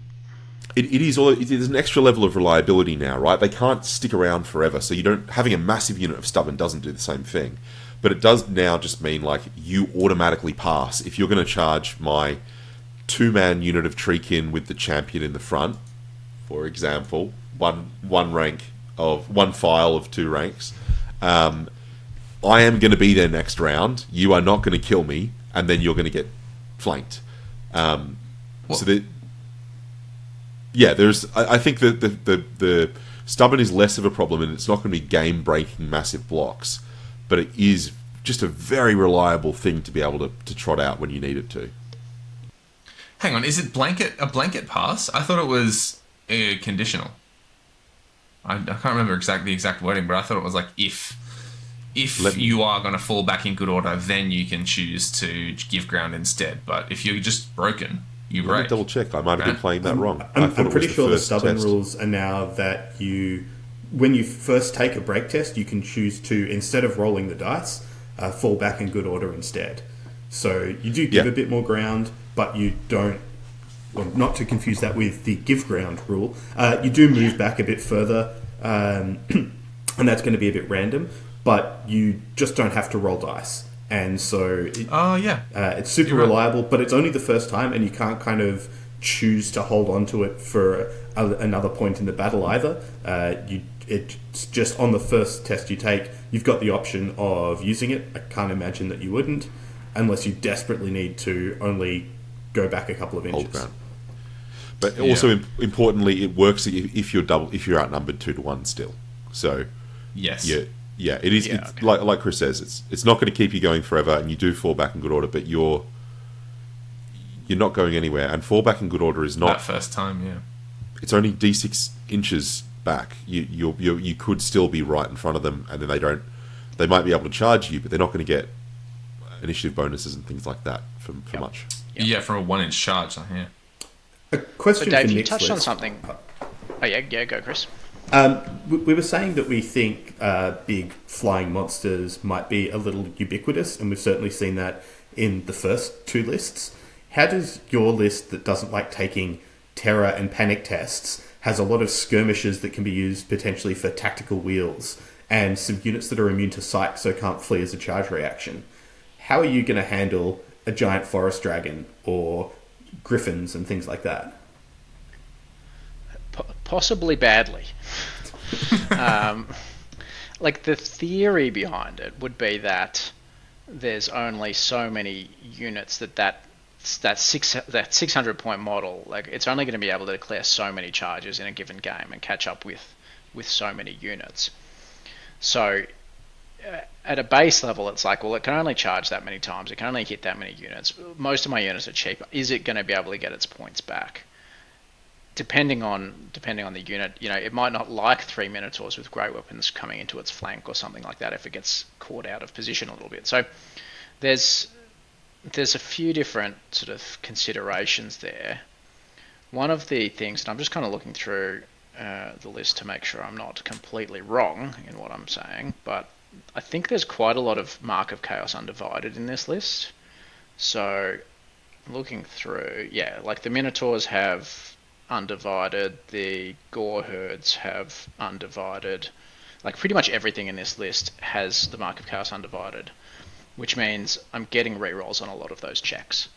It is. There's an extra level of reliability now, right? They can't stick around forever, so having a massive unit of stubborn doesn't do the same thing. But it does now just mean, like, you automatically pass. If you're going to charge my 2-man unit of Treekin with the champion in the front, for example, one file of 2 ranks, I am going to be there next round. You are not going to kill me, and then you're going to get flanked. I think that the stubborn is less of a problem, and it's not going to be game-breaking massive blocks, but it is just a very reliable thing to be able to trot out when you need it to. Hang on, is it a blanket pass? I thought it was conditional. I can't remember the exact wording, but I thought it was like if you are going to fall back in good order, then you can choose to give ground instead. But if you're just broken, you break. Let me double check. I might have been playing that wrong. I'm pretty sure the stubborn rules are now that when you first take a break test, you can choose to, instead of rolling the dice, fall back in good order instead. So you do give a bit more ground, but you don't. Well, not to confuse that with the give ground rule. You do move back a bit further, and that's going to be a bit random. But you just don't have to roll dice, and so it's super reliable. But it's only the first time, and you can't kind of choose to hold on to it for another point in the battle either. It's just on the first test you take, you've got the option of using it. I can't imagine that you wouldn't, unless you desperately need to only go back a couple of inches. Hold ground. But also importantly, it works if you're outnumbered 2-1 still. So yes. Yeah, it is. Yeah, it's, like Chris says, it's not going to keep you going forever, and you do fall back in good order, but you're not going anywhere. And fall back in good order is not that first time. Yeah, it's only D6 inches back. You could still be right in front of them, and then they might be able to charge you, but they're not going to get initiative bonuses and things like that for much. Yeah, from a 1-inch charge. Yeah. A question so Dave, for you Nick's touched list. on something. Oh yeah, go Chris. We were saying that we think big flying monsters might be a little ubiquitous, and we've certainly seen that in the first 2 lists. How does your list that doesn't like taking terror and panic tests, has a lot of skirmishes that can be used potentially for tactical wheels, and some units that are immune to psych so can't flee as a charge reaction? How are you going to handle a giant forest dragon or griffins and things like that? Possibly badly. Like, the theory behind it would be that there's only so many units that 600 point model, like, it's only going to be able to declare so many charges in a given game and catch up with so many units. So at a base level, it's like, well, it can only charge that many times, it can only hit that many units. Most of my units are cheap. Is it going to be able to get its points back? Depending on the unit, it might not like 3 Minotaurs with great weapons coming into its flank or something like that if it gets caught out of position a little bit. So there's a few different sort of considerations there. One of the things, and I'm just kind of looking through the list to make sure I'm not completely wrong in what I'm saying, but I think there's quite a lot of Mark of Chaos Undivided in this list. So looking through, like the Minotaurs have Undivided, the Gore Herds have Undivided. Like, pretty much everything in this list has the Mark of Chaos Undivided, which means I'm getting rerolls on a lot of those checks.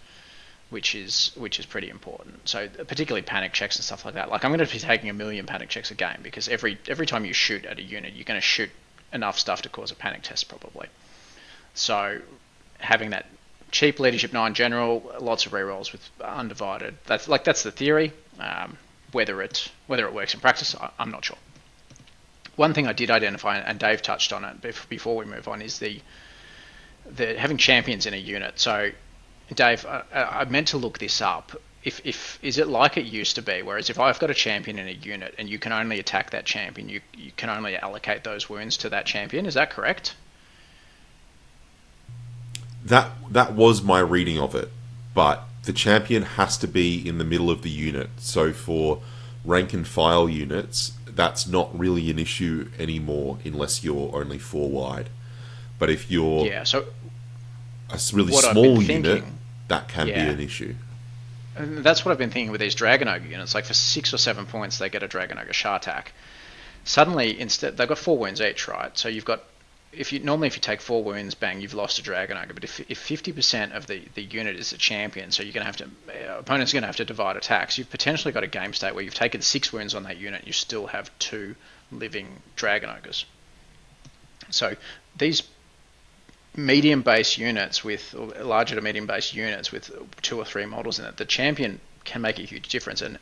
which is pretty important. So particularly panic checks and stuff like that. Like I'm going to be taking 1 million panic checks a game because every time you shoot at a unit, you're going to shoot enough stuff to cause a panic test probably. So having that cheap leadership 9 general, lots of rerolls with undivided. That's the theory. Whether it works in practice, I'm not sure. One thing I did identify, and Dave touched on it before we move on, is the having champions in a unit. So, Dave, I meant to look this up. If is it like it used to be, whereas if I've got a champion in a unit and you can only attack that champion, you can only allocate those wounds to that champion. Is that correct? That was my reading of it, but the champion has to be in the middle of the unit. So for rank and file units, that's not really an issue anymore unless you're only 4 wide. But if you're a really small unit, that can be an issue. And that's what I've been thinking with these Dragon Ogre units. Like for 6 or 7 points, they get a Dragon Ogre Shartak. Suddenly, instead, they've got 4 wounds each, right? So you've got, if you take 4 wounds, bang, you've lost a Dragon Ogre. But if 50% of the unit is a champion, so you're going to have to, opponents are going to have to divide attacks. You've potentially got a game state where you've taken 6 wounds on that unit, you still have 2 living Dragon Ogres. So these medium base units with, or larger to medium base units with 2 or 3 models in it, the champion can make a huge difference. And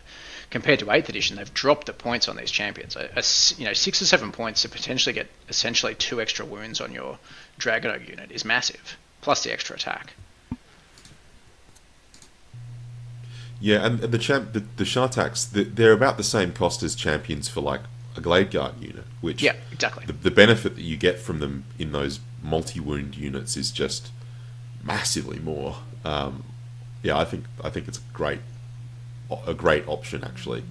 compared to 8th edition, they've dropped the points on these champions. 6 or 7 points to potentially get essentially 2 extra wounds on your Dragon Ogre unit is massive, plus the extra attack. Yeah, and the Shartaks, they're about the same cost as champions for like a Glade Guard unit, which exactly. The benefit that you get from them in those multi-wound units is just massively more. I think it's a great option actually.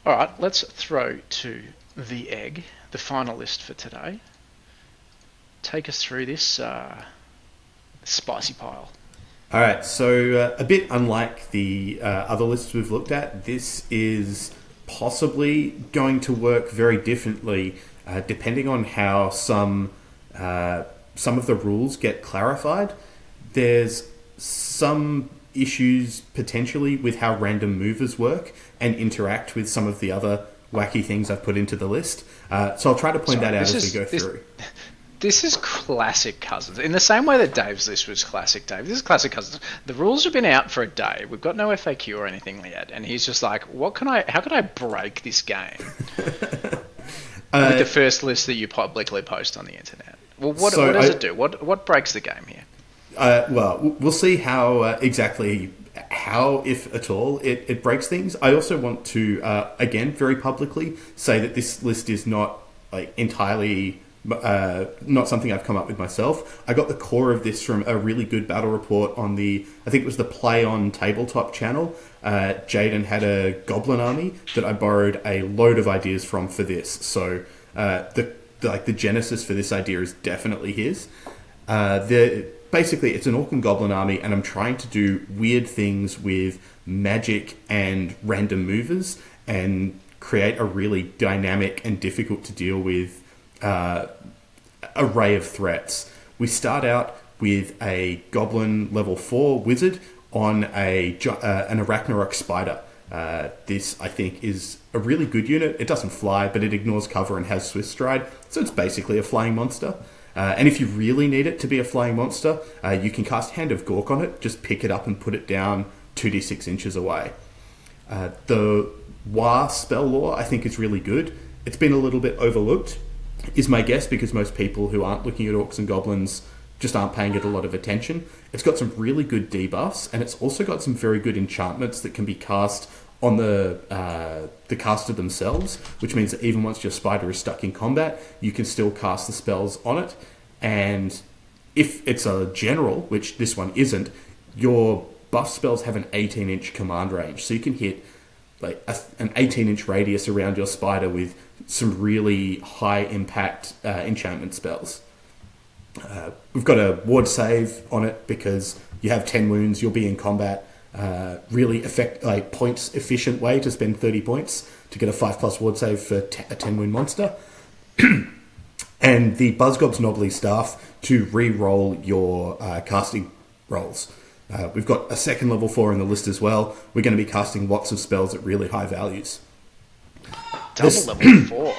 All right, let's throw to the egg, the final list for today. Take us through this spicy pile. All right, so a bit unlike the other lists we've looked at, this is possibly going to work very differently depending on how some of the rules get clarified. There's some issues potentially with how random movers work and interact with some of the other wacky things I've put into the list. So I'll try to point that out as we go through. This is classic Cousins. In the same way that Dave's list was classic Dave, this is classic Cousins. The rules have been out for a day. We've got no FAQ or anything yet. And he's just like, how can I break this game? With the first list that you publicly post on the internet. Well, what does it do? What breaks the game here? Well, we'll see how exactly how, if at all, it breaks things. I also want to, again, very publicly say that this list is not like entirely... not something I've come up with myself. I got the core of this from a really good battle report on I think it was the Play On Tabletop channel. Jaden had a goblin army that I borrowed a load of ideas from for this. So the genesis for this idea is definitely his. Basically, it's an Orc and Goblin army, and I'm trying to do weird things with magic and random movers and create a really dynamic and difficult to deal with array of threats. We start out with a Goblin level 4 wizard on an Arachnarok spider. This, I think, is a really good unit. It doesn't fly, but it ignores cover and has Swift Stride, so it's basically a flying monster. And if you really need it to be a flying monster, you can cast Hand of Gork on it, just pick it up and put it down 2d6 inches away. The Wa spell lore, I think, is really good. It's been a little bit overlooked, is my guess, because most people who aren't looking at Orcs and Goblins just aren't paying it a lot of attention. It's got some really good debuffs, and it's also got some very good enchantments that can be cast on the caster themselves, which means that even once your spider is stuck in combat, you can still cast the spells on it. And if it's a general, which this one isn't, your buff spells have an 18-inch command range, so you can hit like an 18-inch radius around your spider with some really high-impact enchantment spells. We've got a ward save on it because you have 10 wounds, you'll be in combat. Really points efficient way to spend 30 points to get a 5+ ward save for a 10-wound monster. And the Buzzgob's Knobbly Staff to re-roll your casting rolls. We've got a second level 4 in the list as well. We're going to be casting lots of spells at really high values. Double level 4.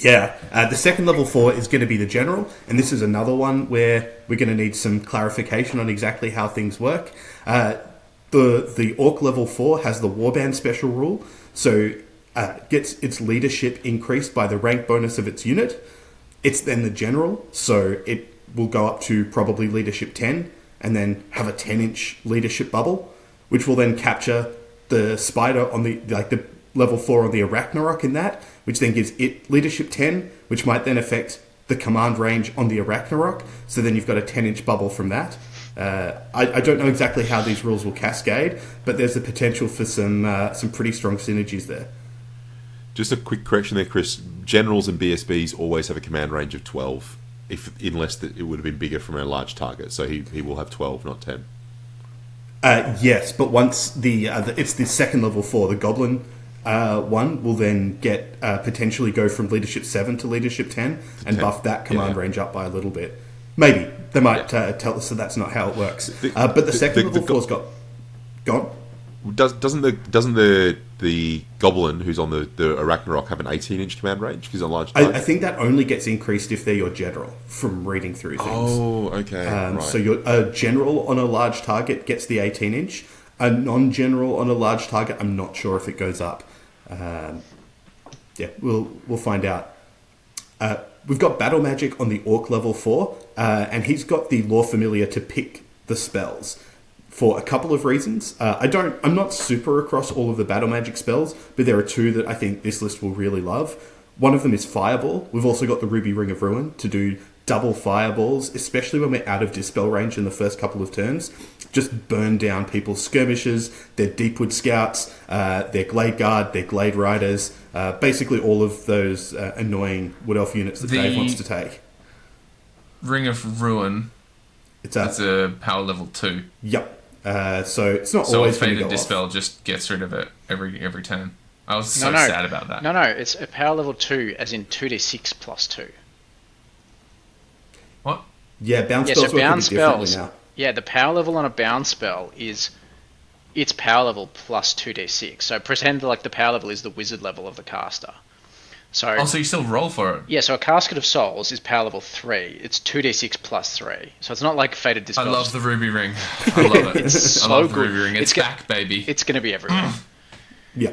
Yeah, the second level 4 is going to be the general, and this is another one where we're going to need some clarification on exactly how things work. The Orc level 4 has the Warband special rule, so gets its leadership increased by the rank bonus of its unit. It's then the general, so it will go up to probably leadership 10, and then have a 10-inch leadership bubble, which will then capture the spider on the level 4 on the Arachnarok in that, which then gives it leadership 10, which might then affect the command range on the Arachnarok. So then you've got a 10-inch bubble from that. I don't know exactly how these rules will cascade, but there's the potential for some pretty strong synergies there. Just a quick correction there, Chris. Generals and BSBs always have a command range of 12, unless it would have been bigger from a large target. So he will have 12, not 10. Yes, but once it's the second level 4, the Goblin one will then get potentially go from leadership 7 to leadership 10 and 10. Buff that command range up by a little bit. Maybe they might tell us that that's not how it works. But the second level 4's got gone. Doesn't the Goblin who's on the Arachnarok have an 18-inch command range? Because on large target? I think that only gets increased if they're your general from reading through things. Oh, okay. Right. So a general on a large target gets the 18-inch. A non-general on a large target, I'm not sure if it goes up. We'll find out. We've got Battle Magic on the Orc level 4, and he's got the Lore Familiar to pick the spells for a couple of reasons. I'm not super across all of the Battle Magic spells, but there are two that I think this list will really love. One of them is Fireball. We've also got the Ruby Ring of Ruin to do double fireballs, especially when we're out of dispel range in the first couple of turns. Just burn down people's skirmishers, their Deepwood Scouts, their Glade Guard, their Glade Riders, basically all of those annoying Wood Elf units that Dave wants to take. Ring of Ruin, that's a power level 2. Yep. So it's not always going to go Dispel off. Just gets rid of it every turn. I was sad about that. No, it's a power level 2, as in 2d6 plus 2. What? Yeah, bound spells work pretty differently now. Yeah, the power level on a bound spell is its power level plus 2d6. So pretend like the power level is the wizard level of the caster. So you still roll for it? Yeah, so a Casket of Souls is power level 3. It's 2d6 plus 3. So it's not like Fated Dispel. I love the Ruby Ring. I love it. It's so I love good. The Ruby Ring. It's back, baby. It's going to be everywhere. Yeah.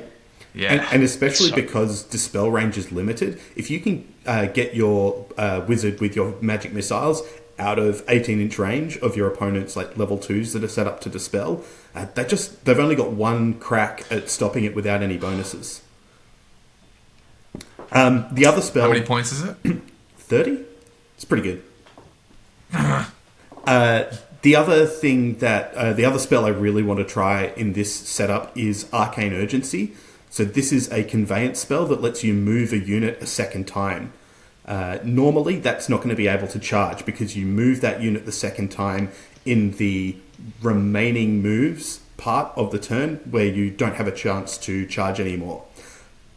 Yeah. And especially because Dispel range is limited, if you can get your wizard with your magic missiles out of 18-inch range of your opponent's like level 2s that are set up to Dispel, they've only got one crack at stopping it without any bonuses. The other spell... How many points is it? 30? It's pretty good. The other thing that... the other spell I really want to try in this setup is Arcane Urgency. So this is a conveyance spell that lets you move a unit a second time. Normally, that's not going to be able to charge because you move that unit the second time in the remaining moves part of the turn where you don't have a chance to charge anymore.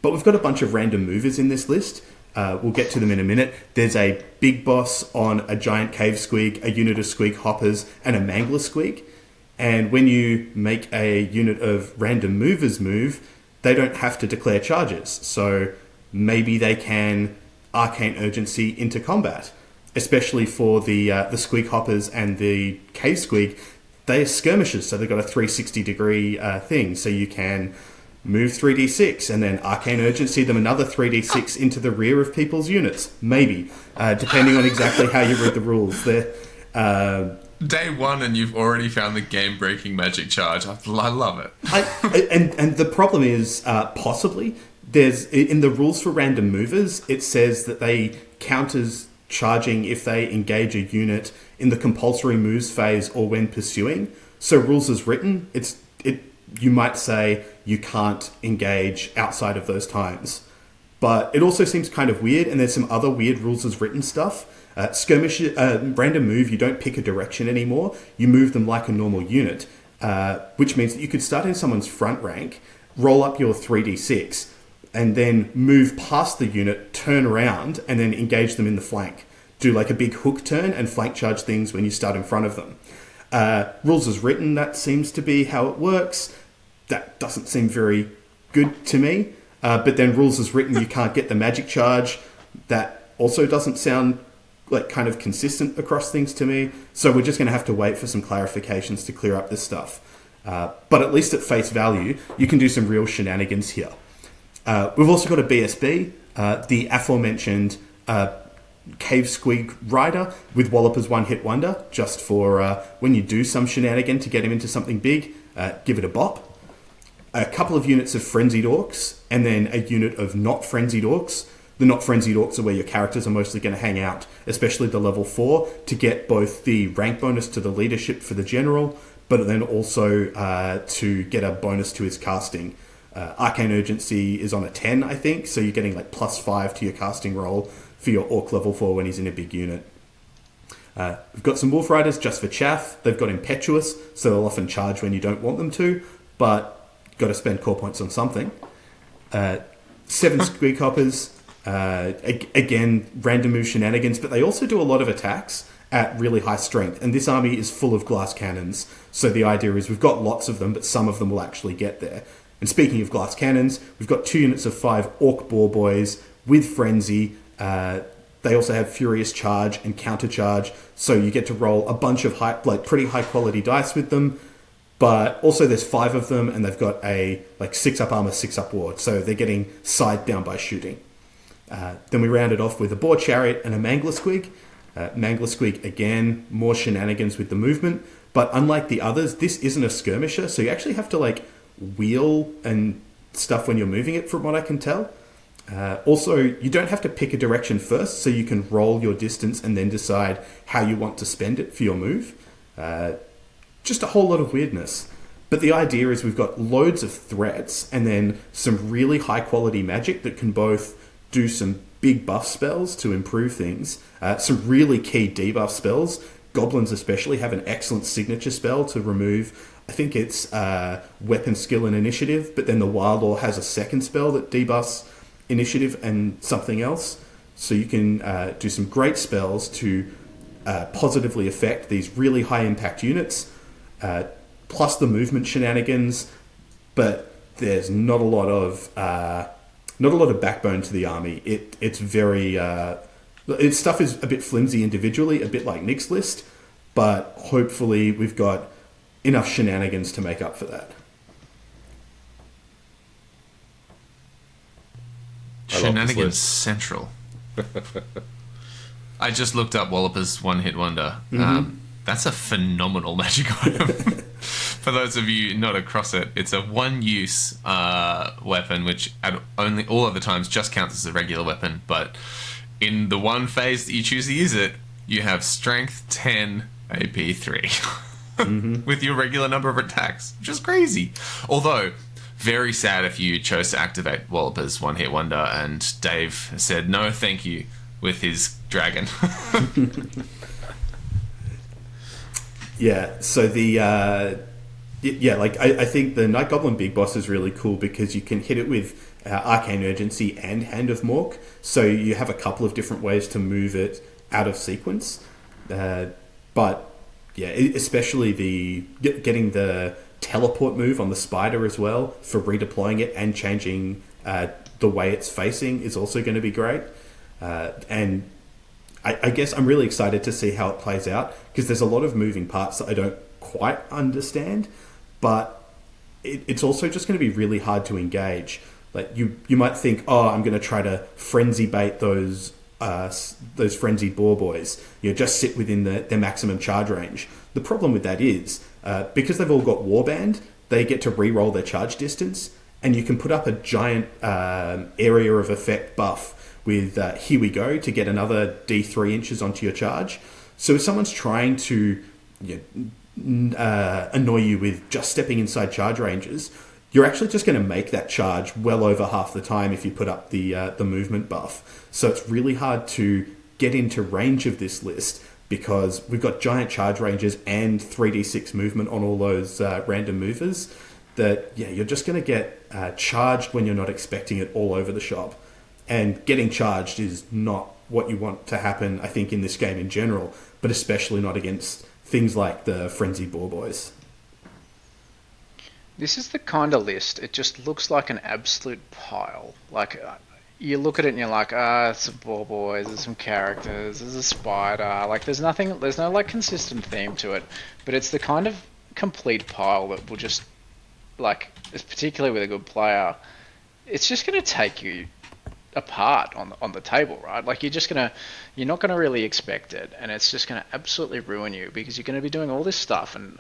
But we've got a bunch of random movers in this list. We'll get to them in a minute. There's a big boss on a giant cave squeak, a unit of squeak hoppers, and a mangler squeak. And when you make a unit of random movers move, they don't have to declare charges. So maybe they can Arcane Urgency into combat, especially for the squeak hoppers and the cave squeak. They are skirmishers, so they've got a 360 degree thing. So you can move 3d6 and then Arcane Urgency them another 3d6 into the rear of people's units. Maybe, depending on exactly how you read the rules. Day one and you've already found the game-breaking magic charge. I love it. And the problem is, possibly, there's in the rules for random movers, it says that they count as charging if they engage a unit in the compulsory moves phase or when pursuing. So rules as written, you might say you can't engage outside of those times. But it also seems kind of weird, and there's some other weird rules as written stuff. Skirmish, random move, you don't pick a direction anymore. You move them like a normal unit, which means that you could start in someone's front rank, roll up your 3d6, and then move past the unit, turn around, and then engage them in the flank. Do like a big hook turn and flank charge things when you start in front of them. Rules as written, that seems to be how it works. That doesn't seem very good to me. But then rules as written, you can't get the magic charge. That also doesn't sound like kind of consistent across things to me. So we're just going to have to wait for some clarifications to clear up this stuff. But at least at face value, you can do some real shenanigans here. We've also got a BSB, the aforementioned Cave Squig Rider with Wallopers One Hit Wonder, just for when you do some shenanigan to get him into something big, give it a bop. A couple of units of Frenzied Orcs, and then a unit of Not Frenzied Orcs. The Not Frenzied Orcs are where your characters are mostly going to hang out, especially the level 4, to get both the rank bonus to the leadership for the general, but then also to get a bonus to his casting. Arcane Urgency is on a 10, I think, so you're getting like +5 to your casting roll for your Orc level 4 when he's in a big unit. We've got some Wolf Riders just for chaff. They've got Impetuous, so they'll often charge when you don't want them to, but got to spend core points on something. 7 Squig Hoppers, again, random move shenanigans, but they also do a lot of attacks at really high strength, and this army is full of glass cannons, so the idea is we've got lots of them, but some of them will actually get there. And speaking of glass cannons, we've got 2 units of 5 Orc Boar Boys with Frenzy. They also have Furious Charge and Counter Charge, so you get to roll a bunch of pretty high quality dice with them. But also there's 5 of them, and they've got a 6-up armor, 6-up ward, so they're getting side down by shooting. Then we round it off with a Boar Chariot and a Mangler Squig. Mangler Squig, again, more shenanigans with the movement, but unlike the others, this isn't a skirmisher, so you actually have to wheel and stuff when you're moving it, from what I can tell. Also, you don't have to pick a direction first, so you can roll your distance and then decide how you want to spend it for your move. Just a whole lot of weirdness. But the idea is we've got loads of threats and then some really high quality magic that can both do some big buff spells to improve things, some really key debuff spells. Goblins especially have an excellent signature spell to remove, I think it's weapon skill and initiative, but then the Wild Law has a second spell that debuffs initiative and something else. So you can do some great spells to positively affect these really high impact units. Plus the movement shenanigans, but there's not a lot of backbone to the army. It's very its stuff is a bit flimsy individually, a bit like Nick's list, but hopefully we've got enough shenanigans to make up for that. Shenanigans Central. I just looked up Wallopers One Hit Wonder. That's a phenomenal magic item. For those of you not across it, it's a one-use weapon, which at only all other times just counts as a regular weapon. But in the one phase that you choose to use it, you have Strength 10, AP 3, with your regular number of attacks, which is crazy. Although, very sad if you chose to activate Wallopers One Hit Wonder, and Dave said no, thank you, with his dragon. Yeah, so I think the Night Goblin Big Boss is really cool because you can hit it with Arcane Urgency and Hand of Mork, so you have a couple of different ways to move it out of sequence. But yeah, especially getting the teleport move on the spider as well for redeploying it and changing the way it's facing is also going to be great. And I guess I'm really excited to see how it plays out because there's a lot of moving parts that I don't quite understand, but it's also just going to be really hard to engage. Like you might think, oh, I'm going to try to frenzy bait those frenzied boar boys. Just sit within their maximum charge range. The problem with that is because they've all got warband, they get to re-roll their charge distance, and you can put up a giant area of effect buff with Here We Go to get another D3 inches onto your charge. So if someone's trying to annoy you with just stepping inside charge ranges, you're actually just going to make that charge well over half the time if you put up the movement buff. So it's really hard to get into range of this list because we've got giant charge ranges and 3d6 movement on all those random movers that, you're just going to get charged when you're not expecting it all over the shop. And getting charged is not what you want to happen, I think, in this game in general, but especially not against things like the Frenzied Boar Boys. This is the kind of list, it just looks like an absolute pile. Like, you look at it and you're like, it's some Boar Boys, there's some characters, there's a spider. Like, there's no, like, consistent theme to it. But it's the kind of complete pile that will just, like, particularly with a good player, it's just going to take you apart on the table, right? Like you're not gonna really expect it, and it's just gonna absolutely ruin you because you're gonna be doing all this stuff, and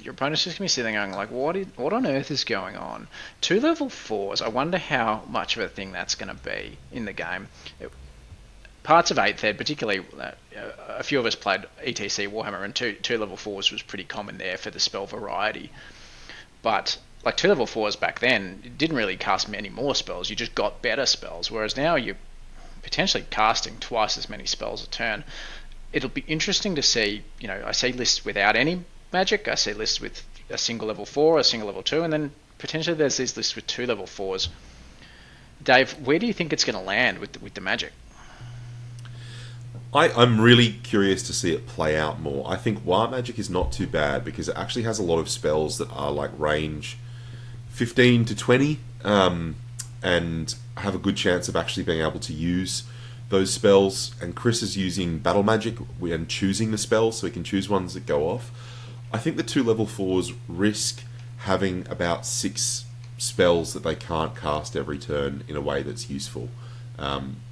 your opponent's just gonna be sitting there going like, what on earth is going on? 2 level 4s. I wonder how much of a thing that's gonna be in the game. Parts of 8th Ed, particularly a few of us played ETC Warhammer, and 2 level 4s was pretty common there for the spell variety, but like 2 level 4s back then, you didn't really cast many more spells, you just got better spells, whereas now you're potentially casting twice as many spells a turn. It'll be interesting to see, I see lists without any magic, I see lists with a single level 4, a single level 2, and then potentially there's these lists with 2 level 4s. Dave, where do you think it's going to land with the magic? I'm really curious to see it play out more. I think Wild Magic is not too bad because it actually has a lot of spells that are like range 15 to 20 and have a good chance of actually being able to use those spells. And Chris is using Battle Magic and choosing the spells so he can choose ones that go off. I think the 2 level 4s risk having about 6 spells that they can't cast every turn in a way that's useful.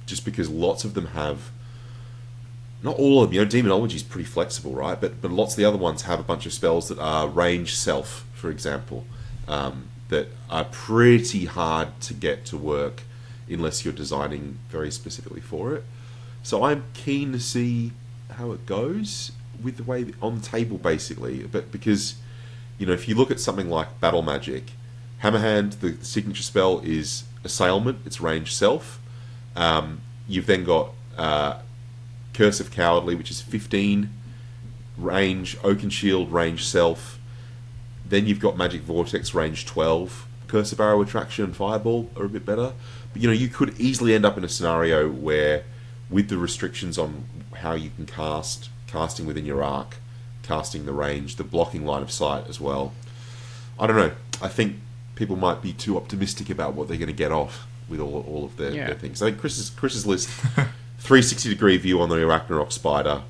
Just because lots of them have... Not all of them, Demonology is pretty flexible, right? But lots of the other ones have a bunch of spells that are range self, for example, that are pretty hard to get to work unless you're designing very specifically for it. So I'm keen to see how it goes with the way on table, basically. But because, if you look at something like Battle Magic, Hammerhand, the signature spell is Assailment, it's range self. You've then got Curse of Cowardly, which is 15 range, Oaken Shield range self. Then you've got Magic Vortex range 12. Curse of Arrow Attraction and Fireball are a bit better. But you could easily end up in a scenario where, with the restrictions on how you can casting within your arc, casting the range, the blocking line of sight as well. I don't know. I think people might be too optimistic about what they're going to get off with all of their things. I think Chris's list, 360-degree view on the Arachnarok Spider,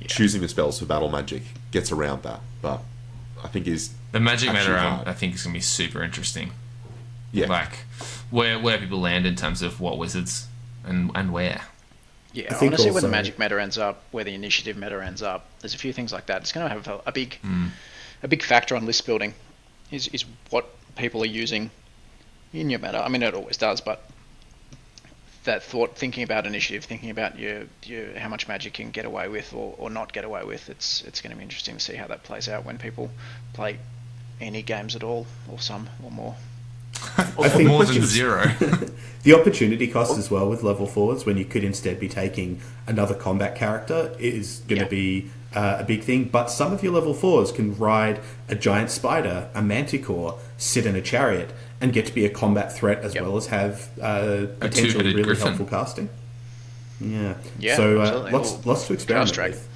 choosing the spells for Battle Magic, gets around that. But I think the magic meta, I think, is going to be super interesting. Yeah. Like, where people land in terms of what wizards and where. Yeah, I want to see where the magic meta ends up, where the initiative meta ends up. There's a few things like that. It's going to have a big factor on list building, is what people are using in your meta. I mean, it always does, but that thinking about initiative, thinking about your how much magic you can get away with or not get away with, it's going to be interesting to see how that plays out when people play any games at all, or some, or more. I think more than 0. The opportunity cost as well with level 4s, when you could instead be taking another combat character, is going to be a big thing. But some of your level 4s can ride a giant spider, a manticore, sit in a chariot, and get to be a combat threat as well as have potentially really helpful casting. Yeah. So lots to experiment with.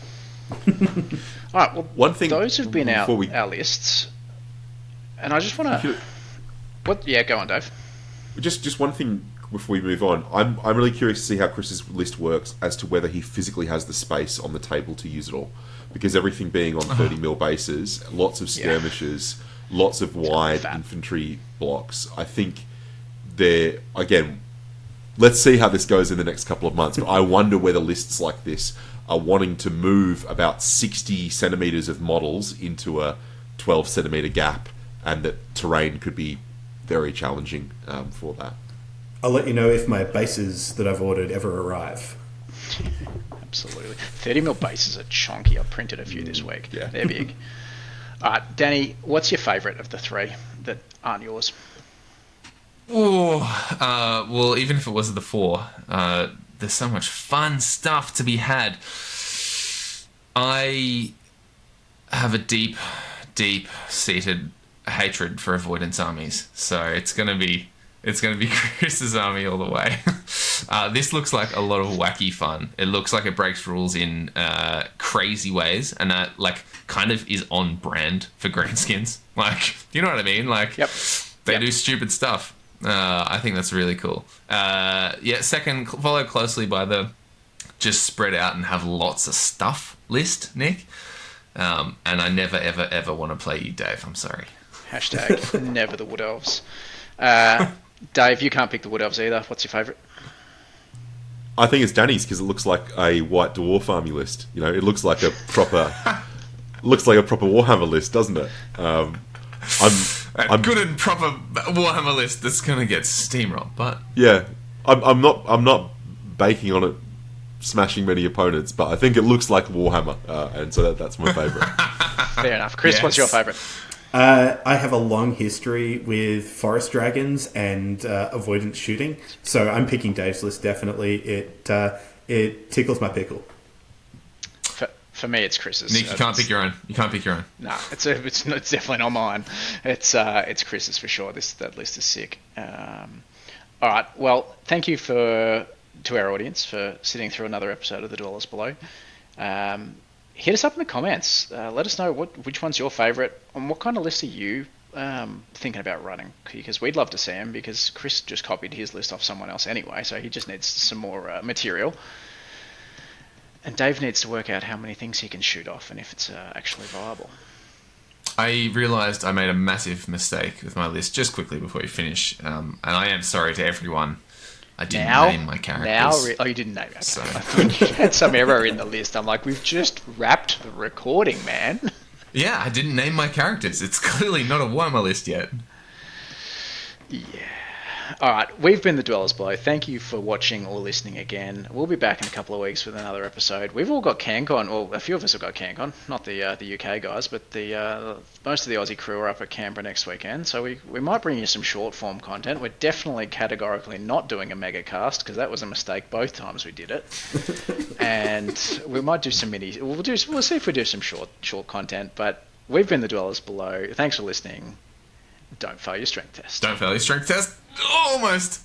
All right. Well, one thing those have been our lists, and I just want to. What? Yeah, go on, Dave. Just one thing before we move on. I'm really curious to see how Chris's list works as to whether he physically has the space on the table to use it all, because everything being on 30mm bases, lots of skirmishes, lots of wide infantry blocks. I think again, let's see how this goes in the next couple of months. But I wonder whether lists like this are wanting to move about 60 centimeters of models into a 12 centimeter gap, and that terrain could be very challenging for that. I'll let you know if my bases that I've ordered ever arrive. Absolutely. 30mm bases are chunky. I've printed a few this week. Yeah. They're big. Danny, what's your favourite of the 3 that aren't yours? Well, even if it was the 4, there's so much fun stuff to be had. I have a deep-seated hatred for avoidance armies, so it's gonna be Chris's army all the way. This looks like a lot of wacky fun. It looks like it breaks rules in crazy ways, and that like kind of is on brand for Greenskins. Like, do you know what I mean? Like, they do stupid stuff. I think that's really cool. Second, followed closely by the just spread out and have lots of stuff list, Nick. And I never, ever, ever want to play you, Dave. I'm sorry. Hashtag never the Wood Elves. Dave, you can't pick the Wood Elves either. What's your favourite? I think it's Danny's because it looks like a White Dwarf army list. You know, it looks like a proper Warhammer list, doesn't it? I'm good and proper Warhammer list that's gonna get steamrolled, but yeah, I'm not baking on it, smashing many opponents, but I think it looks like Warhammer, and so that's my favourite. Fair enough. Chris, What's your favourite? I have a long history with forest dragons and avoidance shooting, so I'm picking Dave's list. Definitely, it tickles my pickle. For me, it's Chris's. Nick, you can't pick your own. You can't pick your own. No, it's definitely not mine. It's Chris's for sure. That list is sick. All right. Well, thank you to our audience for sitting through another episode of The Dwellers Below. Hit us up in the comments. Let us know which one's your favourite and what kind of list are you thinking about running, because we'd love to see them, because Chris just copied his list off someone else anyway, so he just needs some more material. And Dave needs to work out how many things he can shoot off and if it's actually viable. I realised I made a massive mistake with my list just quickly before we finish, and I am sorry to everyone. I didn't name my characters. You didn't name it. So. I thought you had some error in the list. I'm like, we've just wrapped the recording, man. Yeah, I didn't name my characters. It's clearly not a Warhammer list yet. Yeah. All right, we've been The Dwellers Below. Thank you for watching or listening again. We'll be back in a couple of weeks with another episode. We've all got CanCon, well, a few of us have got CanCon, not the UK guys, but most of the Aussie crew are up at Canberra next weekend, so we might bring you some short form content. We're definitely categorically not doing a mega cast, because that was a mistake both times we did it. And we might do some mini. We'll see if we do some short content. But we've been The Dwellers Below. Thanks for listening. Don't fail your strength test. Don't fail your strength test. Almost.